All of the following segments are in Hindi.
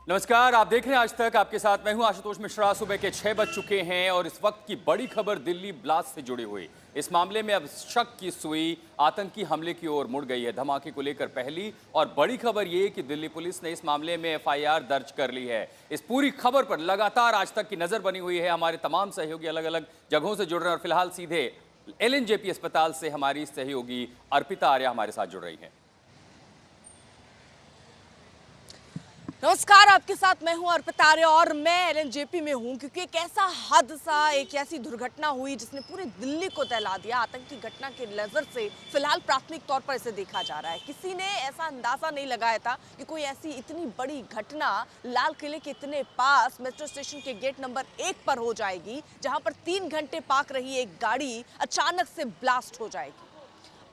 नमस्कार, आप देख रहे हैं आज तक। आपके साथ मैं हूं आशुतोष मिश्रा। सुबह के 6 बज चुके हैं और इस वक्त की बड़ी खबर दिल्ली ब्लास्ट से जुड़ी हुई। इस मामले में अब शक की सुई आतंकी हमले की ओर मुड़ गई है। धमाके को लेकर पहली और बड़ी खबर ये कि दिल्ली पुलिस ने इस मामले में एफआईआर दर्ज कर ली है। इस पूरी खबर पर लगातार आज तक की नजर बनी हुई है। हमारे तमाम सहयोगी अलग अलग जगहों से जुड़ रहे हैं और फिलहाल सीधे एलएनजेपी अस्पताल से हमारी सहयोगी अर्पिता आर्या हमारे साथ जुड़ रही है। नमस्कार, आपके साथ मैं हूं अर्पिता आर्या और मैं एलएनजेपी में हूं क्योंकि एक ऐसा हादसा, एक ऐसी दुर्घटना हुई जिसने पूरी दिल्ली को दहला दिया। आतंकी घटना की नजर से फिलहाल प्राथमिक तौर पर इसे देखा जा रहा है। किसी ने ऐसा अंदाजा नहीं लगाया था कि कोई ऐसी इतनी बड़ी घटना लाल किले के इतने पास मेट्रो स्टेशन के गेट नंबर 1 पर हो जाएगी, जहां पर 3 घंटे पार्क रही एक गाड़ी अचानक से ब्लास्ट हो जाएगी।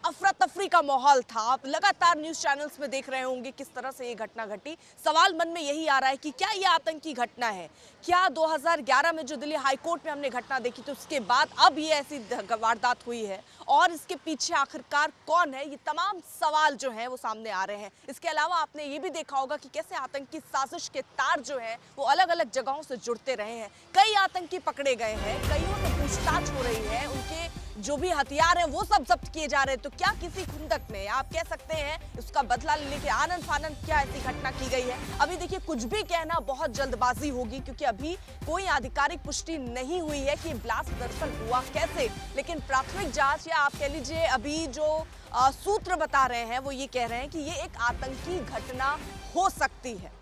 अफरा तफरी का माहौल था। आप लगातार न्यूज चैनल्स में देख रहे होंगे किस तरह से ये घटना घटी। सवाल मन में यही आ रहा है कि क्या ये आतंकी घटना है? क्या 2011 में जो दिल्ली हाईकोर्ट में हमने घटना देखी थी उसके बाद अब ये ऐसी वारदात हुई है? और इसके पीछे आखिरकार कौन है? ये तमाम सवाल जो हैं वो सामने आ रहे हैं। इसके अलावा आपने ये भी देखा होगा कि कैसे आतंकी साजिश के तार जो है वो अलग अलग जगहों से जुड़ते रहे हैं। कई आतंकी पकड़े गए हैं, कईयों से पूछताछ हो रही है, उनके जो भी हथियार हैं वो सब जब्त किए जा रहे हैं। तो क्या किसी खुंदक में आप कह सकते हैं उसका बदला लेने के आनन फानन क्या ऐसी घटना की गई है? अभी देखिए, कुछ भी कहना बहुत जल्दबाजी होगी क्योंकि अभी कोई आधिकारिक पुष्टि नहीं हुई है कि ब्लास्ट दरअसल हुआ कैसे। लेकिन प्राथमिक जांच या आप कह लीजिए अभी जो सूत्र बता रहे हैं वो ये कह रहे हैं कि ये एक आतंकी घटना हो सकती है।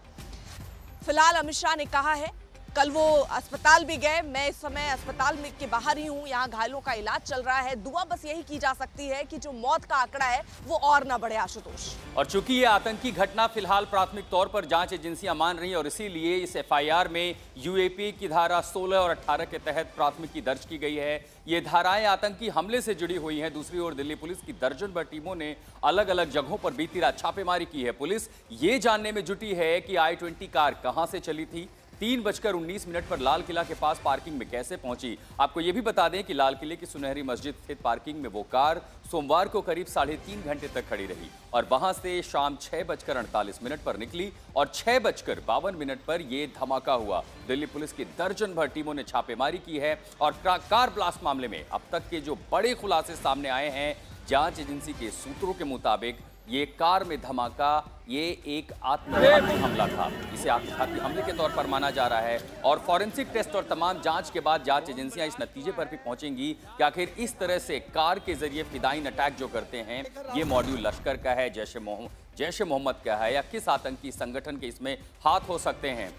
फिलहाल अमित शाह ने कहा है, कल वो अस्पताल भी गए। मैं इस समय अस्पताल में के बाहर ही हूँ, यहाँ घायलों का इलाज चल रहा है। दुआ बस यही की जा सकती है कि जो मौत का आंकड़ा है वो और ना बढ़े आशुतोष। और चूंकि ये आतंकी घटना फिलहाल प्राथमिक तौर पर जांच एजेंसियां मान रही हैं और इसीलिए इस एफआईआर में यूएपी की धारा 16 और 18 के तहत प्राथमिकी दर्ज की गई है। ये धाराएं आतंकी हमले से जुड़ी हुई हैं। दूसरी ओर दिल्ली पुलिस की दर्जन भर टीमों ने अलग अलग जगहों पर बीती रात छापेमारी की है। पुलिस ये जानने में जुटी है कि i20 कार कहां से चली थी, 3:19 पर लाल किला के पास पार्किंग में कैसे पहुंची। आपको यह भी बता दें कि लाल किले की सुनहरी मस्जिद स्थित पार्किंग में वो कार सोमवार को करीब 3.5 घंटे तक खड़ी रही और वहां से शाम 6:48 पर निकली और 6:52 पर यह धमाका हुआ। दिल्ली पुलिस की दर्जन भर टीमों ने छापेमारी की है और कार ब्लास्ट मामले में अब तक के जो बड़े खुलासे सामने आए हैं, जांच एजेंसी के सूत्रों के मुताबिक ये कार में धमाका ये एक आत्मघाती हमला था। इसे आत्मघाती हमले के तौर पर माना जा रहा है और फॉरेंसिक टेस्ट और तमाम जांच के बाद जांच एजेंसियां इस नतीजे पर भी पहुंचेंगी कि आखिर इस तरह से कार के जरिए फिदायीन अटैक जो करते हैं ये मॉड्यूल लश्कर का है, जैश ए मोहम्मद का है या किस आतंकी संगठन के इसमें हाथ हो सकते हैं।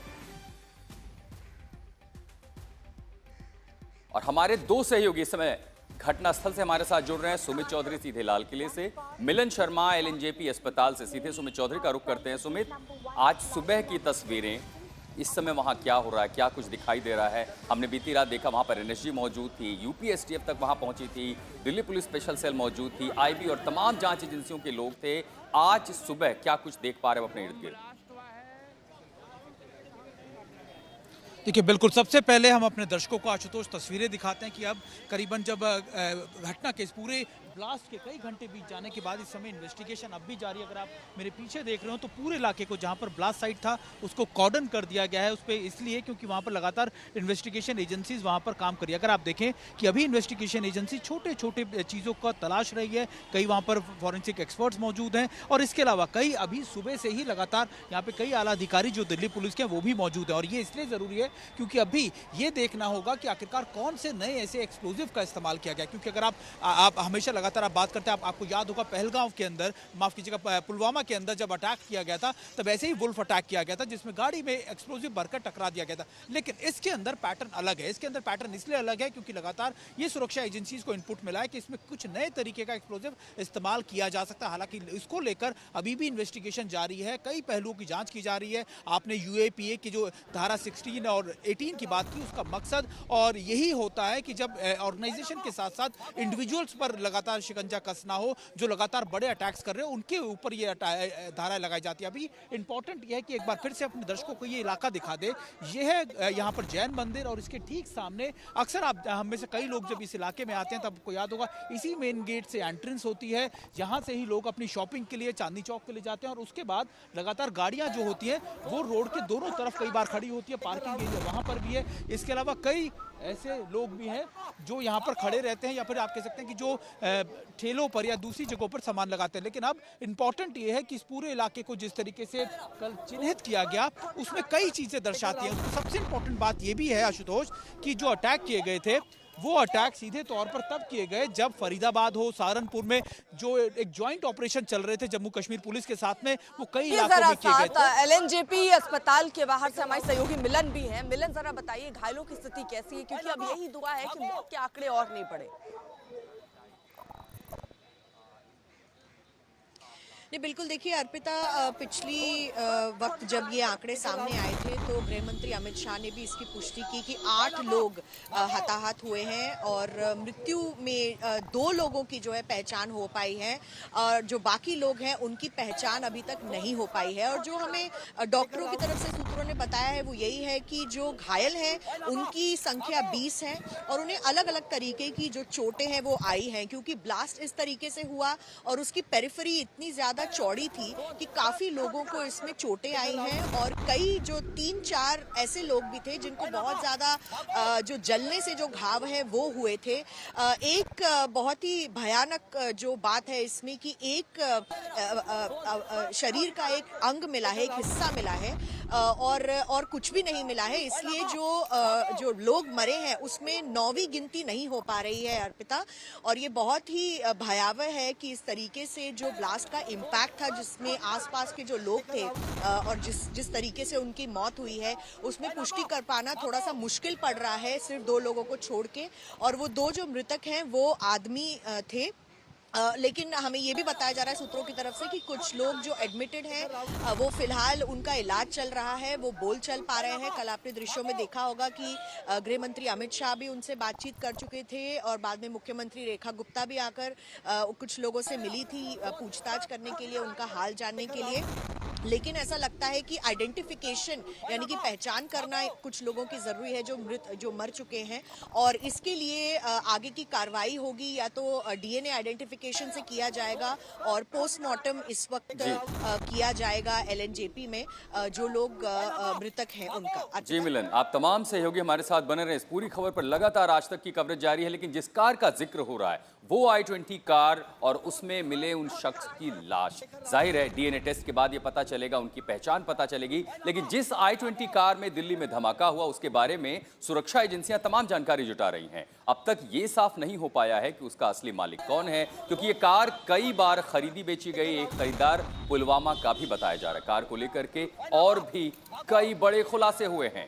और हमारे दो सहयोगी इस समय घटनास्थल से हमारे साथ जुड़ रहे हैं। सुमित चौधरी सीधे लाल किले से, मिलन शर्मा एलएनजेपी अस्पताल से। सीधे सुमित चौधरी का रुख करते हैं। सुमित, आज सुबह की तस्वीरें, इस समय वहां क्या हो रहा है, क्या कुछ दिखाई दे रहा है? हमने बीती रात देखा वहां पर एनएसजी मौजूद थी, यूपी एसटीएफ तक वहां पहुंची थी, दिल्ली पुलिस स्पेशल सेल मौजूद थी, आईबी और तमाम जांच एजेंसियों के लोग थे। आज सुबह क्या कुछ देख पा रहे हो अपने इर्द गिर्द? देखिए, बिल्कुल सबसे पहले हम अपने दर्शकों को आशुतोष तस्वीरें दिखाते हैं कि अब करीबन जब घटना के इस पूरे ब्लास्ट के कई घंटे बीत जाने के बाद इस समय इन्वेस्टिगेशन अब भी जारी है। अगर आप मेरे पीछे देख रहे हो तो पूरे इलाके को जहां पर ब्लास्ट साइट था उसको कॉर्डन कर दिया गया है। उस पर इसलिए क्योंकि वहां पर लगातार इन्वेस्टिगेशन एजेंसीज वहां पर काम कर रही है। अगर आप देखें कि अभी इन्वेस्टिगेशन एजेंसी छोटे छोटे चीज़ों का तलाश रही है, कई वहाँ पर फॉरेंसिक एक्सपर्ट्स मौजूद हैं और इसके अलावा कई अभी सुबह से ही लगातार यहाँ पे कई आला अधिकारी जो दिल्ली पुलिस के वो भी मौजूद हैं। और ये इसलिए ज़रूरी है क्योंकि अभी ये देखना होगा कि आखिरकार कौन से नए ऐसे एक्सप्लोजिव का इस्तेमाल किया गया। क्योंकि अगर आप हमेशा लगातार आप बात करते हैं, आपको याद होगा पहलगांव के अंदर, माफ कीजिएगा पुलवामा के अंदर जब अटैक किया गया था तब ऐसे ही वुल्फ अटैक किया गया था जिसमें गाड़ी में एक्सप्लोजिव भरकर टकरा दिया गया था। लेकिन इसके अंदर पैटर्न अलग है। इसके अंदर पैटर्न इसलिए अलग है क्योंकि लगातार ये सुरक्षा एजेंसीज को इनपुट मिला है कि इसमें कुछ नए तरीके का एक्सप्लोजिव इस्तेमाल किया जा सकता है। हालांकि इसको लेकर अभी भी इन्वेस्टिगेशन जारी है, कई पहलुओं की जांच की जा रही है। आपने यूएपीए की जो धारा 16 और और 18 की बात की, उसका मकसद और यही होता है कि जब ऑर्गेनाइजेशन के साथ साथ इंडिविजुअल्स पर लगातार शिकंजा कसना हो, जो लगातार बड़े अटैक्स कर रहे हैं, उनके ऊपर ये धारा लगाई जाती है। अभी इंपॉर्टेंट ये है कि एक बार फिर से अपने दर्शकों को ये इलाका दिखा दे। ये है यहाँ पर जैन मंदिर और इसके ठीक सामने अक्सर आप हम में से कई लोग जब इस इलाके में आते हैं तब आपको याद होगा इसी मेन गेट से एंट्रेंस होती है। यहाँ से ही लोग अपनी शॉपिंग के लिए चांदनी चौक के लिए जाते हैं और उसके बाद लगातार गाड़ियाँ जो होती हैं वो रोड के दोनों तरफ कई बार खड़ी होती है। पार्किंग एरिया वहाँ पर भी है। इसके अलावा कई ऐसे लोग भी हैं जो यहाँ पर खड़े रहते हैं या फिर आप कह सकते हैं कि जो ठेलों पर या दूसरी जगहों पर सामान लगाते हैं। लेकिन अब इम्पॉर्टेंट ये है कि इस पूरे इलाके को जिस तरीके से कल चिन्हित किया गया उसमें कई चीज़ें दर्शाती हैं। सबसे इम्पॉर्टेंट बात ये भी है आशुतोष कि जो अटैक किए गए थे वो अटैक सीधे तौर पर तब किए गए जब फरीदाबाद हो, सहारनपुर में जो एक ज्वाइंट ऑपरेशन चल रहे थे जम्मू कश्मीर पुलिस के साथ में, वो कई इलाकों में किए गए थे। एलएनजेपी अस्पताल के बाहर से हमारे सहयोगी मिलन भी हैं। मिलन, जरा बताइए घायलों की स्थिति कैसी है, क्योंकि अब यही दुआ है कि मौत के आंकड़े और नहीं बढ़े। नहीं, बिल्कुल देखिए अर्पिता, पिछली वक्त जब ये आंकड़े सामने आए थे तो गृह मंत्री अमित शाह ने भी इसकी पुष्टि की कि 8 लोग हताहत हुए हैं और मृत्यु में 2 लोगों की जो है पहचान हो पाई है और जो बाकी लोग हैं उनकी पहचान अभी तक नहीं हो पाई है। और जो हमें डॉक्टरों की तरफ से सूत्रों ने बताया है वो यही है कि जो घायल हैं उनकी संख्या 20 है और उन्हें अलग अलग तरीके की जो चोटें हैं वो आई हैं, क्योंकि ब्लास्ट इस तरीके से हुआ और उसकी पेरिफेरी इतनी ज्यादा चौड़ी थी कि काफी लोगों को इसमें चोटें आई हैं और कई जो 3-4 ऐसे लोग भी थे जिनको बहुत ज्यादा जो जलने से जो घाव है वो हुए थे। एक बहुत ही भयानक जो बात है इसमें कि एक शरीर का एक अंग मिला है, एक हिस्सा मिला है और कुछ भी नहीं मिला है, इसलिए जो लोग मरे हैं उसमें 9वीं गिनती नहीं हो पा रही है अर्पिता। और ये बहुत ही भयावह है कि इस तरीके से जो ब्लास्ट का इम्पैक्ट था जिसमें आसपास के जो लोग थे और जिस तरीके से उनकी मौत हुई है उसमें पुष्टि कर पाना थोड़ा सा मुश्किल पड़ रहा है, सिर्फ 2 लोगों को छोड़ के। और वो 2 जो मृतक हैं वो आदमी थे। लेकिन हमें ये भी बताया जा रहा है सूत्रों की तरफ से कि कुछ लोग जो एडमिटेड हैं वो फिलहाल उनका इलाज चल रहा है, वो बोल चल पा रहे हैं। कल आपने दृश्यों में देखा होगा कि गृह मंत्री अमित शाह भी उनसे बातचीत कर चुके थे और बाद में मुख्यमंत्री रेखा गुप्ता भी आकर कुछ लोगों से मिली थी पूछताछ करने के लिए, उनका हाल जानने के लिए। लेकिन ऐसा लगता है कि आइडेंटिफिकेशन यानी कि पहचान करना कुछ लोगों की जरूरी है जो मर चुके हैं और इसके लिए आगे की कार्रवाई होगी, या तो डीएनए आइडेंटिफिकेशन से किया जाएगा और पोस्टमार्टम इस वक्त किया जाएगा एलएनजेपी में जो लोग मृतक हैं उनका। जी मिलन, आप तमाम सहयोगी हमारे साथ बने रहे। इस पूरी खबर पर लगातार आज तक की कवरेज जारी है, लेकिन जिस कार का जिक्र हो रहा है वो i20 कार और उसमें मिले उन शख्स की लाश। जाहिर है डीएनए टेस्ट के बाद ये पता चलेगा, उनकी पहचान पता चलेगी। लेकिन जिस i20 कार में दिल्ली में धमाका हुआ उसके बारे में सुरक्षा एजेंसियां तमाम जानकारी जुटा रही हैं। अब तक ये साफ नहीं हो पाया है कि उसका असली मालिक कौन है, क्योंकि ये कार कई बार खरीदी बेची गई। एक खरीदार पुलवामा का भी बताया जा रहा है। कार को लेकर के और भी कई बड़े खुलासे हुए हैं।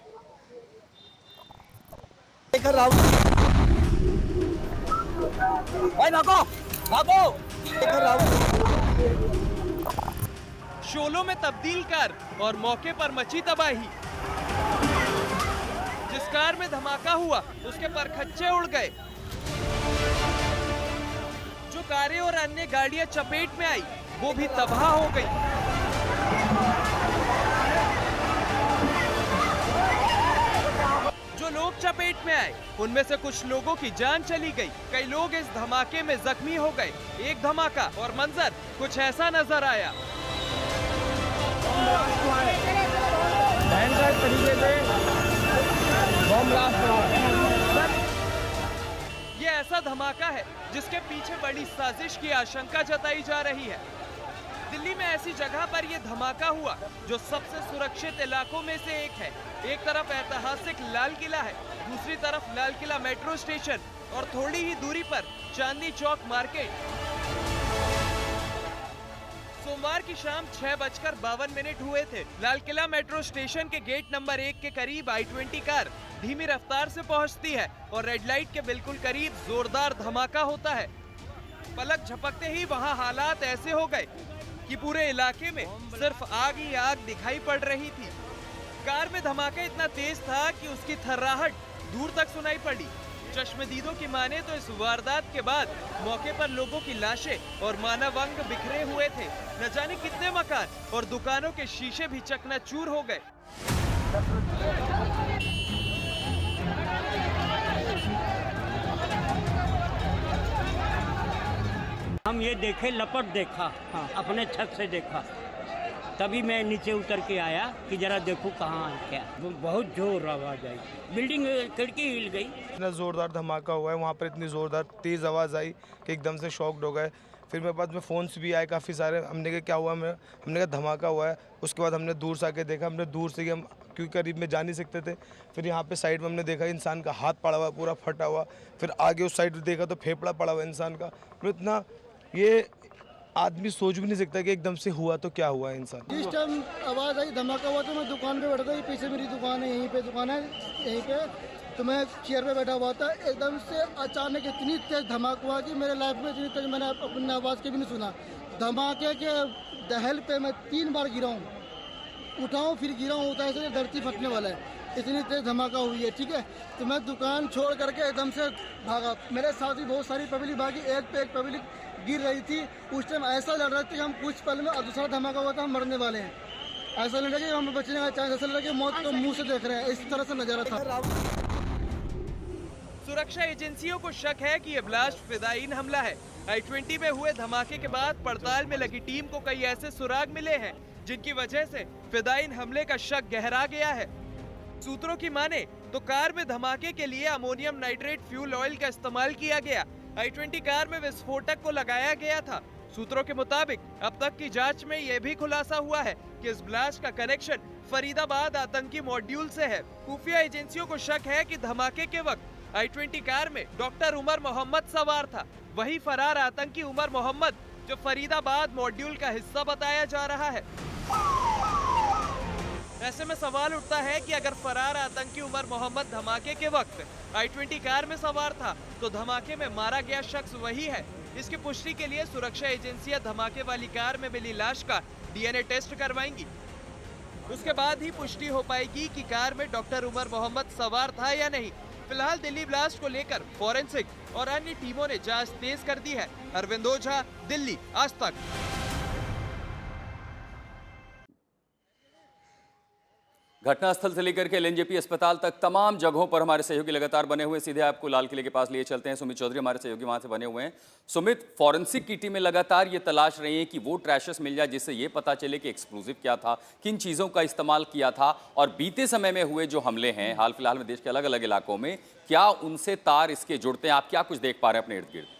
भाई भागो भागो। शोलों में तब्दील कर और मौके पर मची तबाही। जिस कार में धमाका हुआ उसके परखच्चे उड़ गए। जो कारें और अन्य गाड़ियां चपेट में आई वो भी तबाह हो गई। जो लोग चपेट में आए उनमें से कुछ लोगों की जान चली गई, कई लोग इस धमाके में जख्मी हो गए। एक धमाका और मंजर कुछ ऐसा नजर आया। ये ऐसा धमाका है जिसके पीछे बड़ी साजिश की आशंका जताई जा रही है। दिल्ली में ऐसी जगह पर यह धमाका हुआ जो सबसे सुरक्षित इलाकों में से एक है। एक तरफ ऐतिहासिक लाल किला है, दूसरी तरफ लाल किला मेट्रो स्टेशन और थोड़ी ही दूरी पर चांदनी चौक मार्केट। सोमवार की शाम 6:52 हुए थे। लाल किला मेट्रो स्टेशन के गेट नंबर 1 के करीब i20 कार धीमी रफ्तार से पहुंचती है और रेड लाइट के बिल्कुल करीब जोरदार धमाका होता है। पलक झपकते ही वहां हालात ऐसे हो गए कि पूरे इलाके में सिर्फ आग ही आग दिखाई पड़ रही थी। कार में धमाका इतना तेज था कि उसकी थर्राहट दूर तक सुनाई पड़ी। चश्मदीदों की माने तो इस वारदात के बाद मौके पर लोगों की लाशें और मानव अंग बिखरे हुए थे। न जाने कितने मकान और दुकानों के शीशे भी चकनाचूर हो गए। हम ये देखे लपट देखा, अपने छत से देखा, तभी मैं नीचे उतर के आया कि जरा देखूं कहाँ है क्या। बहुत जोर आवाज आई, बिल्डिंग खिड़की हिल गई। इतना ज़ोरदार धमाका हुआ है, वहाँ पर इतनी ज़ोरदार तेज़ आवाज़ आई कि एकदम से शॉक्ड हो गए। फिर मेरे पास में फ़ोन्स भी आए काफ़ी सारे। हमने कहा क्या हुआ, हमने कहा धमाका हुआ है। उसके बाद हमने दूर से आके देखा, हमने दूर से ही हम क्योंकि करीब में जा नहीं सकते थे। फिर यहाँ पे साइड में हमने देखा इंसान का हाथ पड़ा हुआ, पूरा फटा हुआ। फिर आगे उस साइड देखा तो फेफड़ा पड़ा हुआ इंसान का। फिर इतना ये आदमी सोच भी नहीं सकता कि एकदम से हुआ तो क्या हुआ इंसान। जिस टाइम आवाज़ आई धमाका हुआ तो मैं दुकान पे बैठा था, पीछे मेरी दुकान है, यहीं पे दुकान है, यहीं पे तो मैं चेयर पे बैठा हुआ था। एकदम से अचानक इतनी तेज धमाका हुआ कि मेरे लाइफ में इतनी तेज मैंने अपनी आवाज़ के भी नहीं सुना। धमाके के दहल पे मैं 3 बार गिरा हूँ, उठाऊँ फिर गिरा हूँ, उठा ऐसे धरती फटने वाला है, इतनी तेज धमाका हुई है। ठीक है, तो मैं दुकान छोड़ करके एकदम से भागा। मेरे साथ भी बहुत सारी पब्लिक भागी, एक पे एक पब्लिक गिर रही थी। उस टाइम ऐसा लग रहा था कि हम कुछ पल में दूसरा धमाका हुआ था, हम मरने वाले हैं। ऐसा लग रहा कि हम बचने का चांस, ऐसा लग रहा कि मौत को मुंह से देख रहे हैं, इस तरह से नजारा था। सुरक्षा एजेंसियों को शक है कि ये ब्लास्ट फिदायीन हमला है। I-20 में हुए धमाके के बाद पड़ताल में लगी टीम को कई ऐसे सुराग मिले हैं जिनकी वजह से फिदायीन हमले का शक गहरा गया है। सूत्रों की माने तो कार में धमाके के लिए अमोनियम नाइट्रेट फ्यूल ऑयल का इस्तेमाल किया गया। I-20 कार में विस्फोटक को लगाया गया था। सूत्रों के मुताबिक अब तक की जांच में यह भी खुलासा हुआ है कि इस ब्लास्ट का कनेक्शन फरीदाबाद आतंकी मॉड्यूल से है। खुफिया एजेंसियों को शक है कि धमाके के वक्त I-20 कार में डॉक्टर उमर मोहम्मद सवार था। वही फरार आतंकी उमर मोहम्मद जो फरीदाबाद मॉड्यूल का हिस्सा बताया जा रहा है। ऐसे में सवाल उठता है कि अगर फरार आतंकी उमर मोहम्मद धमाके के वक्त I-20 कार में सवार था तो धमाके में मारा गया शख्स वही है। इसकी पुष्टि के लिए सुरक्षा एजेंसियां धमाके वाली कार में मिली लाश का DNA टेस्ट करवाएंगी। उसके बाद ही पुष्टि हो पाएगी कि कार में डॉक्टर उमर मोहम्मद सवार था या नहीं। फिलहाल दिल्ली ब्लास्ट को लेकर फॉरेंसिक और अन्य टीमों ने जांच तेज कर दी है। अरविंद ओझा, दिल्ली, आज तक। घटनास्थल से लेकर के एलएनजेपी अस्पताल तक तमाम जगहों पर हमारे सहयोगी लगातार बने हुए। सीधे आपको लाल किले के पास लिए चलते हैं। सुमित चौधरी हमारे सहयोगी वहां से बने हुए हैं। सुमित, फॉरेंसिक की टीमें लगातार ये तलाश रही हैं कि वो ट्रैशेस मिल जाए जिससे ये पता चले कि एक्सप्लोजिव क्या था, किन चीज़ों का इस्तेमाल किया था, और बीते समय में हुए जो हमले हैं हाल फिलहाल में देश के अलग अलग इलाकों में, क्या उनसे तार इसके जुड़ते हैं? आप क्या कुछ देख पा रहे हैं अपने इर्द गिर्द?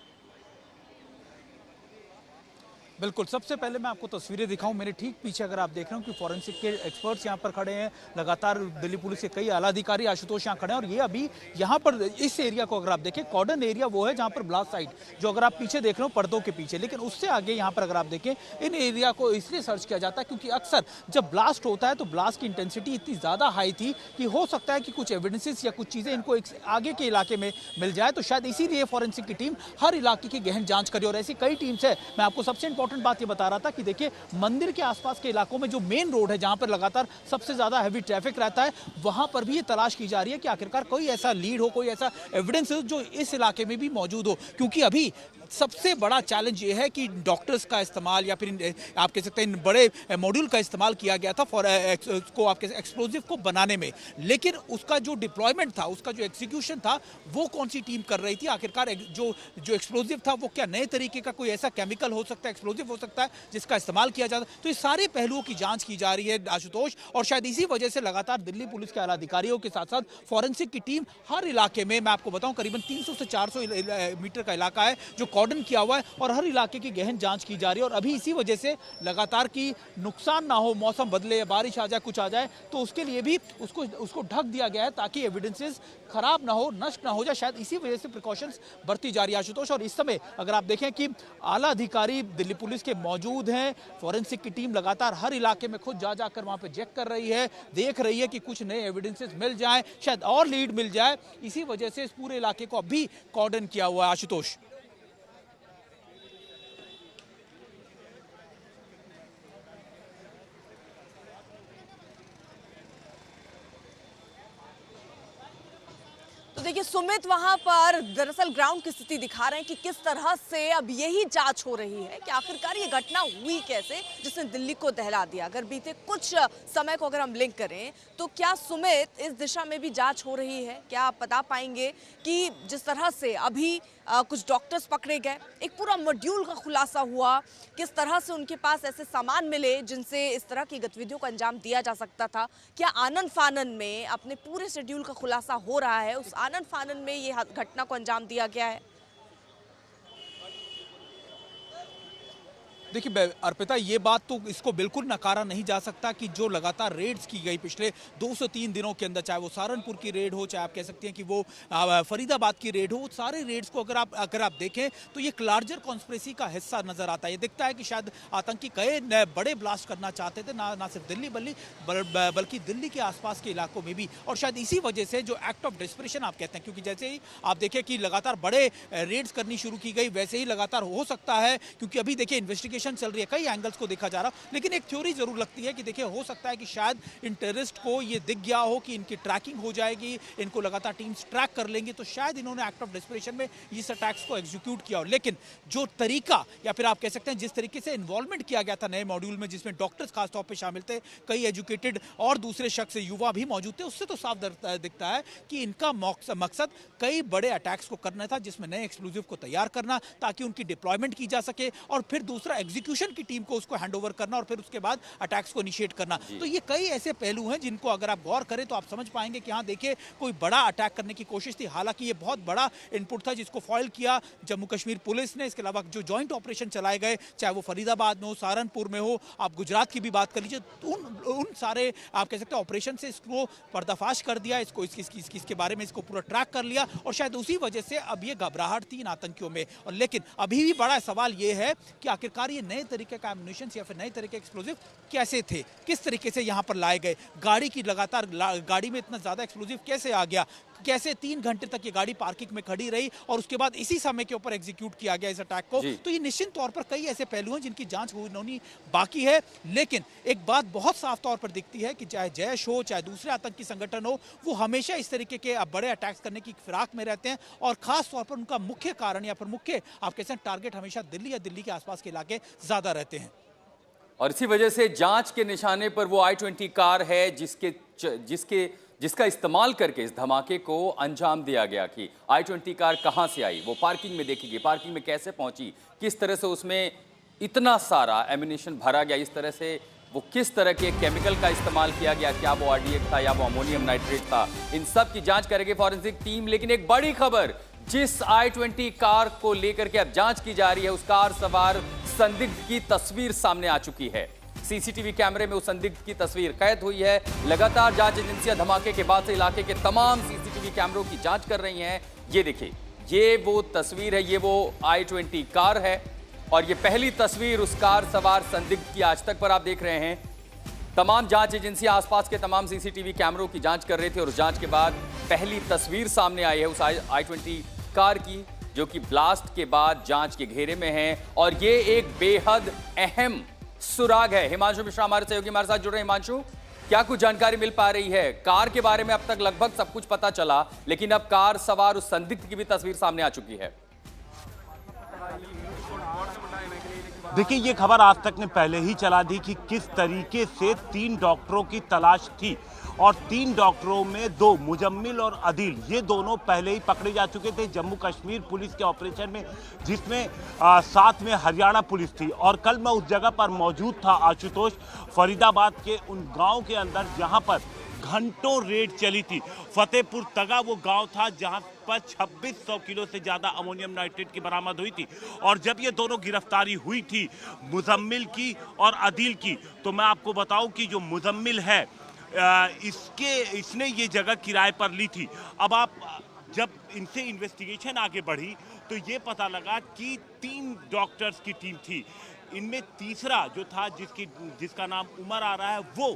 बिल्कुल, सबसे पहले मैं आपको तस्वीरें दिखाऊं। मेरे ठीक पीछे अगर आप देख रहे हो कि फॉरेंसिक के एक्सपर्ट्स यहां पर खड़े हैं, लगातार दिल्ली पुलिस के कई आला अधिकारी आशुतोष यहां खड़े हैं। और ये अभी यहां पर इस एरिया को अगर आप देखें, कॉर्डन एरिया वो है जहां पर ब्लास्ट साइट जो अगर आप पीछे देख रहे हो पर्दों के पीछे, लेकिन उससे आगे यहाँ पर अगर आप देखें इन एरिया को इसलिए सर्च किया जाता है क्योंकि अक्सर जब ब्लास्ट होता है तो ब्लास्ट की इंटेंसिटी इतनी ज़्यादा हाई थी कि हो सकता है कि कुछ एविडेंसेस या कुछ चीज़ें इनको आगे के इलाके में मिल जाए। तो शायद इसीलिए फॉरेंसिक की टीम हर इलाके की गहन जाँच करे। और ऐसी कई टीम्स है। मैं आपको सबसे इंपॉर्टेंट बात ये बता रहा था कि देखिए मंदिर के आसपास के इलाकों में जो मेन रोड है जहां पर लगातार सबसे ज्यादा हैवी ट्रैफिक रहता है, वहां पर भी ये तलाश की जा रही है कि आखिरकार कोई ऐसा लीड हो, कोई ऐसा एविडेंस हो जो इस इलाके में भी मौजूद हो। क्योंकि अभी सबसे बड़ा चैलेंज ये है कि डॉक्टर्स का इस्तेमाल या फिर आप कह सकते हैं इन बड़े मॉड्यूल का इस्तेमाल किया गया था फॉर को आपके एक्सप्लोजिव को बनाने में, लेकिन उसका जो डिप्लॉयमेंट था, उसका जो एग्जीक्यूशन था, वो कौन सी टीम कर रही थी? आखिरकार जो एक्सप्लोजिव था वो क्या नए तरीके का कोई ऐसा केमिकल हो सकता है, एक्सप्लोजिव हो सकता है जिसका इस्तेमाल किया जाता है? तो ये सारे पहलुओं की जांच की जा रही है आशुतोष, और शायद इसी वजह से लगातार दिल्ली पुलिस के आला अधिकारियों के साथ साथ फॉरेंसिक की टीम हर इलाके में, मैं आपको बताऊं करीबन 300 से 400 मीटर का इलाका है जो कॉर्डन किया हुआ है, और हर इलाके की गहन जांच की जा रही है। और अभी इसी वजह से लगातार की नुकसान ना हो, मौसम बदले, बारिश आ जाए, कुछ आ जाए, तो उसके लिए भी उसको ढक दिया गया है ताकि एविडेंसेस खराब ना हो, नष्ट ना हो जाए। शायद इसी वजह से प्रिकॉशंस बरती जा रही है आशुतोष। और इस समय अगर आप देखें कि आला अधिकारी दिल्ली पुलिस के मौजूद हैं, फॉरेंसिक की टीम लगातार हर इलाके में खुद जाकर वहां पे चेक कर रही है, देख रही है कि कुछ नए एविडेंसेस मिल जाए, शायद और लीड मिल जाए। इसी वजह से इस पूरे इलाके को अभी कॉर्डन किया हुआ है आशुतोष। देखिए सुमित वहां पर दरअसल ग्राउंड की स्थिति दिखा रहे हैं कि किस तरह से अब यही जांच हो रही है कि आखिरकार ये घटना हुई कैसे जिसने दिल्ली को दहला दिया। अगर बीते कुछ समय को अगर हम लिंक करें तो क्या सुमित इस दिशा में भी जांच हो रही है? क्या आप बता पाएंगे कि जिस तरह से अभी कुछ डॉक्टर्स पकड़े गए, एक पूरा मॉड्यूल का खुलासा हुआ, किस तरह से उनके पास ऐसे सामान मिले जिनसे इस तरह की गतिविधियों को अंजाम दिया जा सकता था, क्या आनन फानन में अपने पूरे शेड्यूल का खुलासा हो रहा है, उस आनन फानन में ये घटना को अंजाम दिया गया है? देखिए अर्पिता, ये बात तो इसको बिल्कुल नकारा नहीं जा सकता कि जो लगातार रेड्स की गई पिछले 2 से 3 दिनों के अंदर, चाहे वो सहारनपुर की रेड हो, चाहे आप कह सकते हैं कि वो फरीदाबाद की रेड हो, वो सारे रेड्स को अगर आप देखें तो ये एक लार्जर कॉन्स्पिरेसी का हिस्सा नजर आता है। ये दिखता है कि शायद आतंकी कई बड़े ब्लास्ट करना चाहते थे, ना सिर्फ दिल्ली बल्कि दिल्ली के आसपास के इलाकों में भी, और शायद इसी वजह से जो एक्ट ऑफ डेस्परेशन आप कहते हैं, क्योंकि जैसे ही आप देखें कि लगातार बड़े रेड्स करनी शुरू की गई, वैसे ही लगातार हो सकता है, क्योंकि अभी देखिए इन्वेस्टिगेशन चल रही है, कई एंगल्स को देखा जा रहा, लेकिन एक थ्योरी जरूर लगती है कि देखिए हो सकता है कि शायद इन टेररिस्ट को ये दिख गया हो कि इनकी ट्रैकिंग हो जाएगी, इनको लगातार टीम्स ट्रैक कर लेंगे, तो शायद इन्होंने एक्ट ऑफ डेस्परेशन में इस अटैक्स को एग्जीक्यूट किया हो। लेकिन जो तरीका, या फिर आप कह सकते हैं जिस तरीके से इन्वॉल्वमेंट किया गया था नए मॉड्यूल में, जिसमें डॉक्टर्स खासतौर पर शामिल थे, कई एजुकेटेड और दूसरे शख्स युवा भी मौजूद थे, उससे तो साफ दिखता है कि इनका मकसद कई बड़े अटैक्स को करना था, जिसमें नए एक्सप्लोजिव को तैयार करना ताकि उनकी डिप्लॉयमेंट की जा सके, और फिर दूसरा एग्जीक्यूशन की टीम को उसको हैंडओवर करना, और फिर उसके बाद अटैक्स को इनिशिएट करना। तो ये कई ऐसे पहलू हैं जिनको अगर आप गौर करें तो आप समझ पाएंगे कि हाँ देखिए कोई बड़ा अटैक करने की कोशिश थी। हालांकि ये बहुत बड़ा इनपुट था जिसको फॉइल किया जम्मू कश्मीर पुलिस ने। इसके अलावा जो जॉइंट ऑपरेशन चलाए गए, चाहे वो फरीदाबाद में हो, सहारनपुर में हो, आप गुजरात की भी बात कर लीजिए, उन सारे आप कह सकते हैं ऑपरेशन से इसको पर्दाफाश कर दिया, इसको इसके बारे में इसको पूरा ट्रैक कर लिया, और शायद उसी वजह से अब ये घबराहट थी इन आतंकियों में। और लेकिन अभी भी बड़ा सवाल ये है कि आखिरकार ये नए तरीके का एम्युनिशन या फिर नए तरह के एक्सप्लोजिव कैसे थे, किस तरीके से यहां पर लाए गए, गाड़ी में इतना ज्यादा एक्सप्लोजिव कैसे आ गया, कैसे 3 घंटे तक ये गाड़ी पार्किंग में खड़ी रही और उसके बाद इसी समय के ऊपर एग्जीक्यूट किया गया इस अटैक को। तो ये निश्चित तौर पर कई ऐसे पहलू हैं जिनकी जांच होनी बाकी है। लेकिन एक बात बहुत साफ तौर पर दिखती है कि चाहे जैश हो, चाहे दूसरे आतंकी संगठन हो, वो हमेशा इस तरीके के बड़े अटैक्स करने की फिराक में रहते हैं, और खास तौर पर उनका मुख्य कारण या फिर मुख्य आप कह सकते हैं टारगेट हमेशा दिल्ली या दिल्ली के आसपास के इलाके ज्यादा रहते हैं। और इसी वजह से जांच के निशाने पर वो I-20 कार है जिसका इस्तेमाल करके इस धमाके को अंजाम दिया गया। कि I-20 कार कहां से आई, वो पार्किंग में देखी गई, पार्किंग में कैसे पहुंची, किस तरह से उसमें इतना सारा एम्युनिशन भरा गया, इस तरह से वो किस तरह के केमिकल का इस्तेमाल किया गया, क्या वो RDX था या वो अमोनियम नाइट्रेट था, इन सब की जांच करेगी फॉरेंसिक टीम। लेकिन एक बड़ी खबर, जिस I-20 कार को लेकर के अब जांच की जा रही है, उस कार सवार संदिग्ध की तस्वीर सामने आ चुकी है। सीसीटीवी कैमरे में उस संदिग्ध की तस्वीर कैद हुई है। लगातार जांच एजेंसियां धमाके के बाद से इलाके के तमाम सीसीटीवी कैमरों की जांच कर रही हैं। ये देखिए, ये वो तस्वीर है, ये वो I-20 कार है, और ये पहली तस्वीर उस कार सवार संदिग्ध की आज तक पर आप देख रहे हैं। तमाम जांच एजेंसियां आसपास के तमाम सीसीटीवी कैमरों की जांच कर रही थी, और उस जांच के बाद पहली तस्वीर सामने आई है उस I-20 कार की, जो कि ब्लास्ट के बाद जांच के घेरे में है। और ये एक बेहद अहम सुराग है। हिमांशु मिश्रा हमारे सहयोगी हमारे साथ जुड़ रहे हैं। हिमांशु, क्या कुछ जानकारी मिल पा रही है? कार के बारे में अब तक लगभग सब कुछ पता चला, लेकिन अब कार सवार उस संदिग्ध की भी तस्वीर सामने आ चुकी है। देखिए, ये खबर आज तक ने पहले ही चला दी कि किस तरीके से 3 डॉक्टरों की तलाश थी, और 3 डॉक्टरों में 2 मुजम्मिल और अदील, ये दोनों पहले ही पकड़े जा चुके थे जम्मू कश्मीर पुलिस के ऑपरेशन में, जिसमें साथ में हरियाणा पुलिस थी। और कल मैं उस जगह पर मौजूद था आशुतोष, फरीदाबाद के उन गांव के अंदर जहां पर घंटों रेड चली थी। फतेहपुर तगा वो गांव था जहां पर 2600 किलो से ज्यादा अमोनियम नाइट्रेट की बरामद हुई थी। और जब ये दोनों गिरफ्तारी हुई थी मुजम्मिल की और अदील की, तो मैं आपको बताऊं कि जो मुजम्मिल है इसने ये जगह किराए पर ली थी। अब आप जब इनसे इन्वेस्टिगेशन आगे बढ़ी तो ये पता लगा कि 3 डॉक्टर्स की टीम थी। इनमें तीसरा जो था जिसका नाम उमर आ रहा है, वो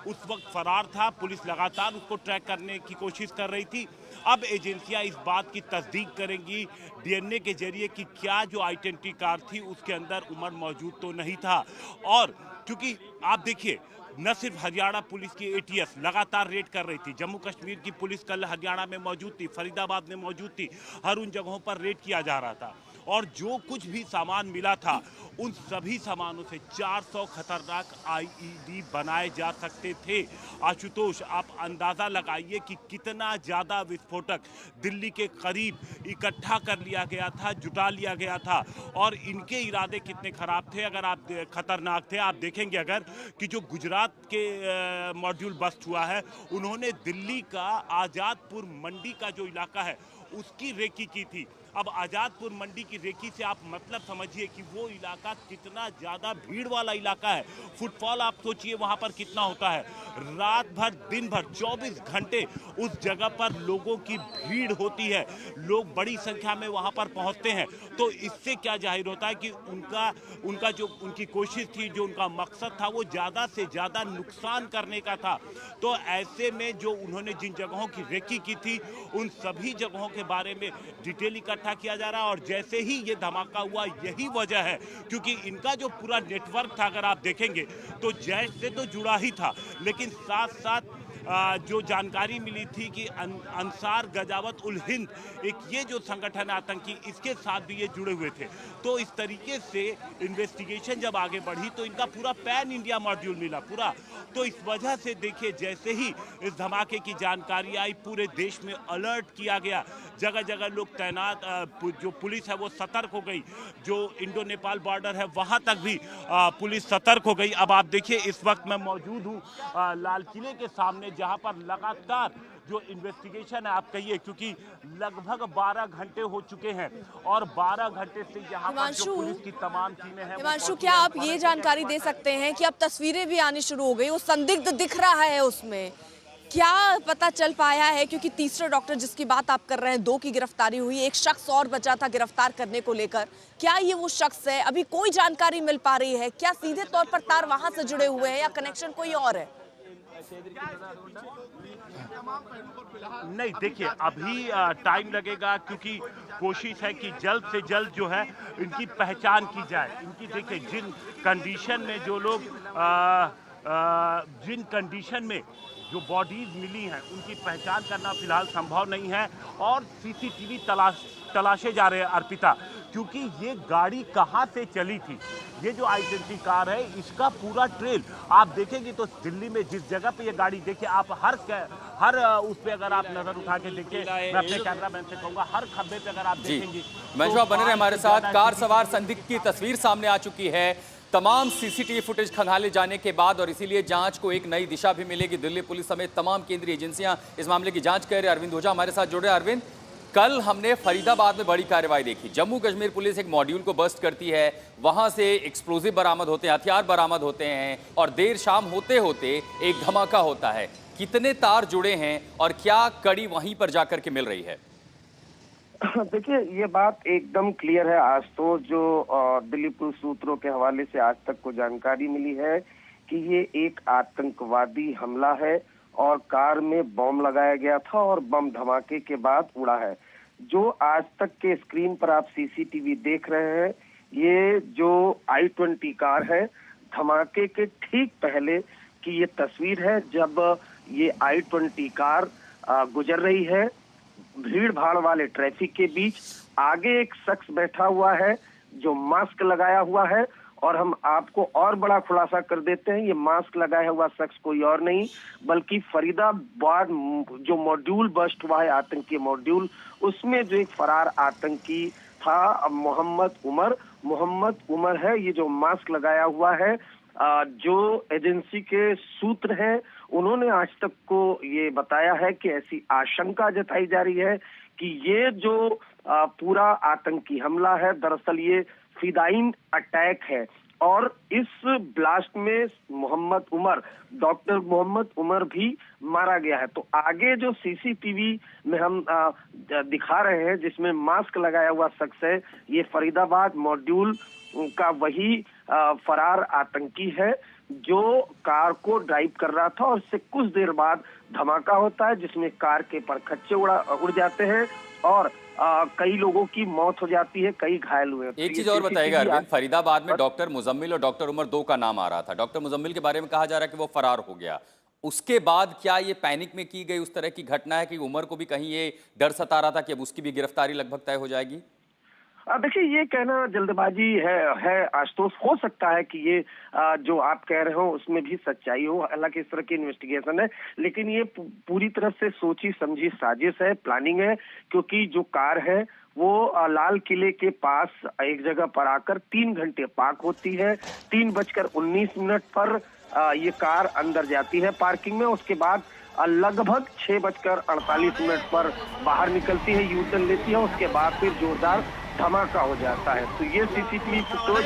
उस वक्त फरार था। पुलिस लगातार उसको ट्रैक करने की कोशिश कर रही थी। अब एजेंसियां इस बात की तस्दीक करेंगी डीएनए के जरिए कि क्या जो आइडेंटिटी कार्ड थी उसके अंदर उमर मौजूद तो नहीं था। और क्योंकि आप देखिए, न सिर्फ हरियाणा पुलिस की एटीएस लगातार रेड कर रही थी, जम्मू कश्मीर की पुलिस कल हरियाणा में मौजूद थी, फरीदाबाद में मौजूद थी, हर उन जगहों पर रेड किया जा रहा था। और जो कुछ भी सामान मिला था उन सभी सामानों से 400 खतरनाक आईईडी बनाए जा सकते थे। आशुतोष, आप अंदाजा लगाइए कि कितना ज्यादा विस्फोटक दिल्ली के करीब इकट्ठा कर लिया गया था, जुटा लिया गया था। और इनके इरादे कितने खराब थे, अगर आप खतरनाक थे। आप देखेंगे अगर कि जो गुजरात के मॉड्यूल बस्ट हुआ है, उन्होंने दिल्ली का आजादपुर मंडी का जो इलाका है उसकी रेकी की थी। अब आजादपुर मंडी की रेकी से आप मतलब समझिए कि वो इलाका कितना ज्यादा भीड़ वाला इलाका है। फुटफॉल आप सोचिए वहां पर कितना होता है। रात भर दिन भर 24 घंटे उस जगह पर लोगों की भीड़ होती है, लोग बड़ी संख्या में वहां पर पहुंचते हैं। तो इससे क्या जाहिर होता है कि उनका जो उनकी कोशिश थी, जो उनका मकसद था, वो ज्यादा से ज्यादा नुकसान करने का था। तो ऐसे में जो उन्होंने जिन जगहों की रेकी की थी उन सभी जगहों के बारे में डिटेल इकट्ठा किया जा रहा है। और जैसे ही ये धमाका हुआ, यही वजह है क्योंकि इनका जो पूरा नेटवर्क था, अगर आप देखेंगे तो जैश से तो जुड़ा ही था, लेकिन साथ साथ जो जानकारी मिली थी कि अंसार गजावत उल हिंद, एक ये जो संगठन आतंकी, इसके साथ भी ये जुड़े हुए थे। तो इस तरीके से इन्वेस्टिगेशन जब आगे बढ़ी तो इनका पूरा पैन इंडिया मॉड्यूल मिला पूरा। तो इस वजह से देखिए, जैसे ही इस धमाके की जानकारी आई, पूरे देश में अलर्ट किया गया, जगह जगह लोग तैनात, जो पुलिस है वो सतर्क हो गई, जो इंडो नेपाल बॉर्डर है वहां तक भी पुलिस सतर्क हो गई। अब आप देखिए, इस वक्त मैं मौजूद हूँ लाल किले के सामने, जहां पर लगातार जो इन्वेस्टिगेशन है, आप कहिए, क्योंकि लगभग 12 घंटे हो चुके हैं और 12 घंटे से यहाँ पर जो पुलिस की तमाम टीमें हैं। हिमांशु, क्या आप ये जानकारी दे सकते हैं कि अब तस्वीरें भी आनी शुरू हो गई, वो संदिग्ध दिख रहा है, उसमें क्या पता चल पाया है? क्योंकि तीसरा डॉक्टर जिसकी बात आप कर रहे हैं, 2 की गिरफ्तारी हुई, एक शख्स और बचा था गिरफ्तार करने को लेकर। क्या ये वो शख्स है? अभी कोई जानकारी मिल पा रही है? क्या सीधे तौर पर तार वहां से जुड़े हुए हैं या कनेक्शन कोई और है? नहीं, देखिए, अभी टाइम लगेगा क्योंकि कोशिश है कि जल्द से जल्द जो है इनकी पहचान की जाए। इनकी देखिए, जिन कंडीशन में जो लोग जिन कंडीशन में जो बॉडीज मिली हैं उनकी पहचान करना फिलहाल संभव नहीं है। और सीसीटीवी तलाशे जा रहे हैं अर्पिता, क्योंकि ये गाड़ी कहां से चली थी, ये जो आइडेंटिटी कार है इसका पूरा ट्रेल आप देखेंगे तो दिल्ली में जिस जगह पे ये गाड़ी, देखिए आप हर उस पे अगर आप नजर उठा के देखिए, मैं अपने कैमरामैन से कहूंगा, हर खंबे पे अगर आप देखेंगे। मंशुआ बने रहे हमारे साथ। कार सवार संदिग्ध की तस्वीर सामने आ चुकी है, तमाम सीसीटीवी फुटेज खंगाले जाने के बाद, और इसीलिए जांच को एक नई दिशा भी मिलेगी। दिल्ली पुलिस समेत तमाम केंद्रीय एजेंसियां इस मामले की जांच कर रहे हैं। अरविंद ओझा हमारे साथ जुड़े। अरविंद, कल हमने फरीदाबाद में बड़ी कार्रवाई देखी। जम्मू कश्मीर पुलिस एक मॉड्यूल को बस्ट करती है, वहां से एक्सप्लोजिव बरामद होते हैं, हथियार बरामद होते हैं, और देर शाम होते होते एक धमाका होता है। कितने तार जुड़े हैं और क्या कड़ी वहीं पर जाकर के मिल रही है? देखिए, ये बात एकदम क्लियर है। आज तो जो दिल्ली पुलिस सूत्रों के हवाले से आज तक को जानकारी मिली है कि ये एक आतंकवादी हमला है और कार में बम लगाया गया था और बम धमाके के बाद उड़ा है। जो आज तक के स्क्रीन पर आप सीसीटीवी देख रहे हैं, ये जो I-20 कार है, धमाके के ठीक पहले की ये तस्वीर है, जब ये I-20 कार गुजर रही है भीड़ भाड़ वाले ट्रैफिक के बीच। आगे एक शख्स बैठा हुआ है जो मास्क लगाया हुआ है, और हम आपको और बड़ा खुलासा कर देते हैं, ये मास्क लगाया हुआ शख्स कोई और नहीं बल्कि फरीदाबाद जो मॉड्यूल बस्ट हुआ है, आतंकी मॉड्यूल, उसमें जो एक फरार आतंकी था मोहम्मद उमर है। ये जो मास्क लगाया हुआ है, जो एजेंसी के सूत्र हैं उन्होंने आज तक को ये बताया है कि ऐसी आशंका जताई जा रही है कि ये जो पूरा आतंकी हमला है, दरअसल ये फिदाइन अटैक है। और इस ब्लास्ट में डॉक्टर मोहम्मद उमर भी मारा गया है। तो आगे जो सीसीटीवी में हम दिखा रहे हैं, जिसमें मास्क लगाया हुआ शख्स है, ये फरीदाबाद मॉड्यूल का वही फरार आतंकी है जो कार को ड्राइव कर रहा था, और इससे कुछ देर बाद धमाका होता है जिसमें कार के परखच्चे उड़ जाते हैं और कई लोगों की मौत हो जाती है, कई घायल हुए। एक चीज और बताइएगा अरविंद, फरीदाबाद में डॉक्टर मुजम्मिल और डॉक्टर उमर दो का नाम आ रहा था। डॉक्टर मुजम्मिल के बारे में कहा जा रहा है कि वो फरार हो गया, उसके बाद क्या ये पैनिक में की गई उस तरह की घटना है कि उमर को भी कहीं ये डर सता रहा था कि अब उसकी भी गिरफ्तारी लगभग तय हो जाएगी? देखिए, ये कहना जल्दबाजी है आशुतोष। हो सकता है कि ये जो आप कह रहे हो उसमें भी सच्चाई हो, हालांकि इस तरह की इन्वेस्टिगेशन है, लेकिन ये पूरी तरह से सोची समझी साजिश है, प्लानिंग है, क्योंकि जो कार है वो लाल किले के पास एक जगह पर आकर 3 घंटे पार्क होती है। 3:19 पर ये कार अंदर जाती है पार्किंग में, उसके बाद लगभग 6:48 पर बाहर निकलती है, यू टर्न लेती है, उसके बाद फिर जोरदार धमाका हो जाता है। तो ये सीसीटीवी फुटेज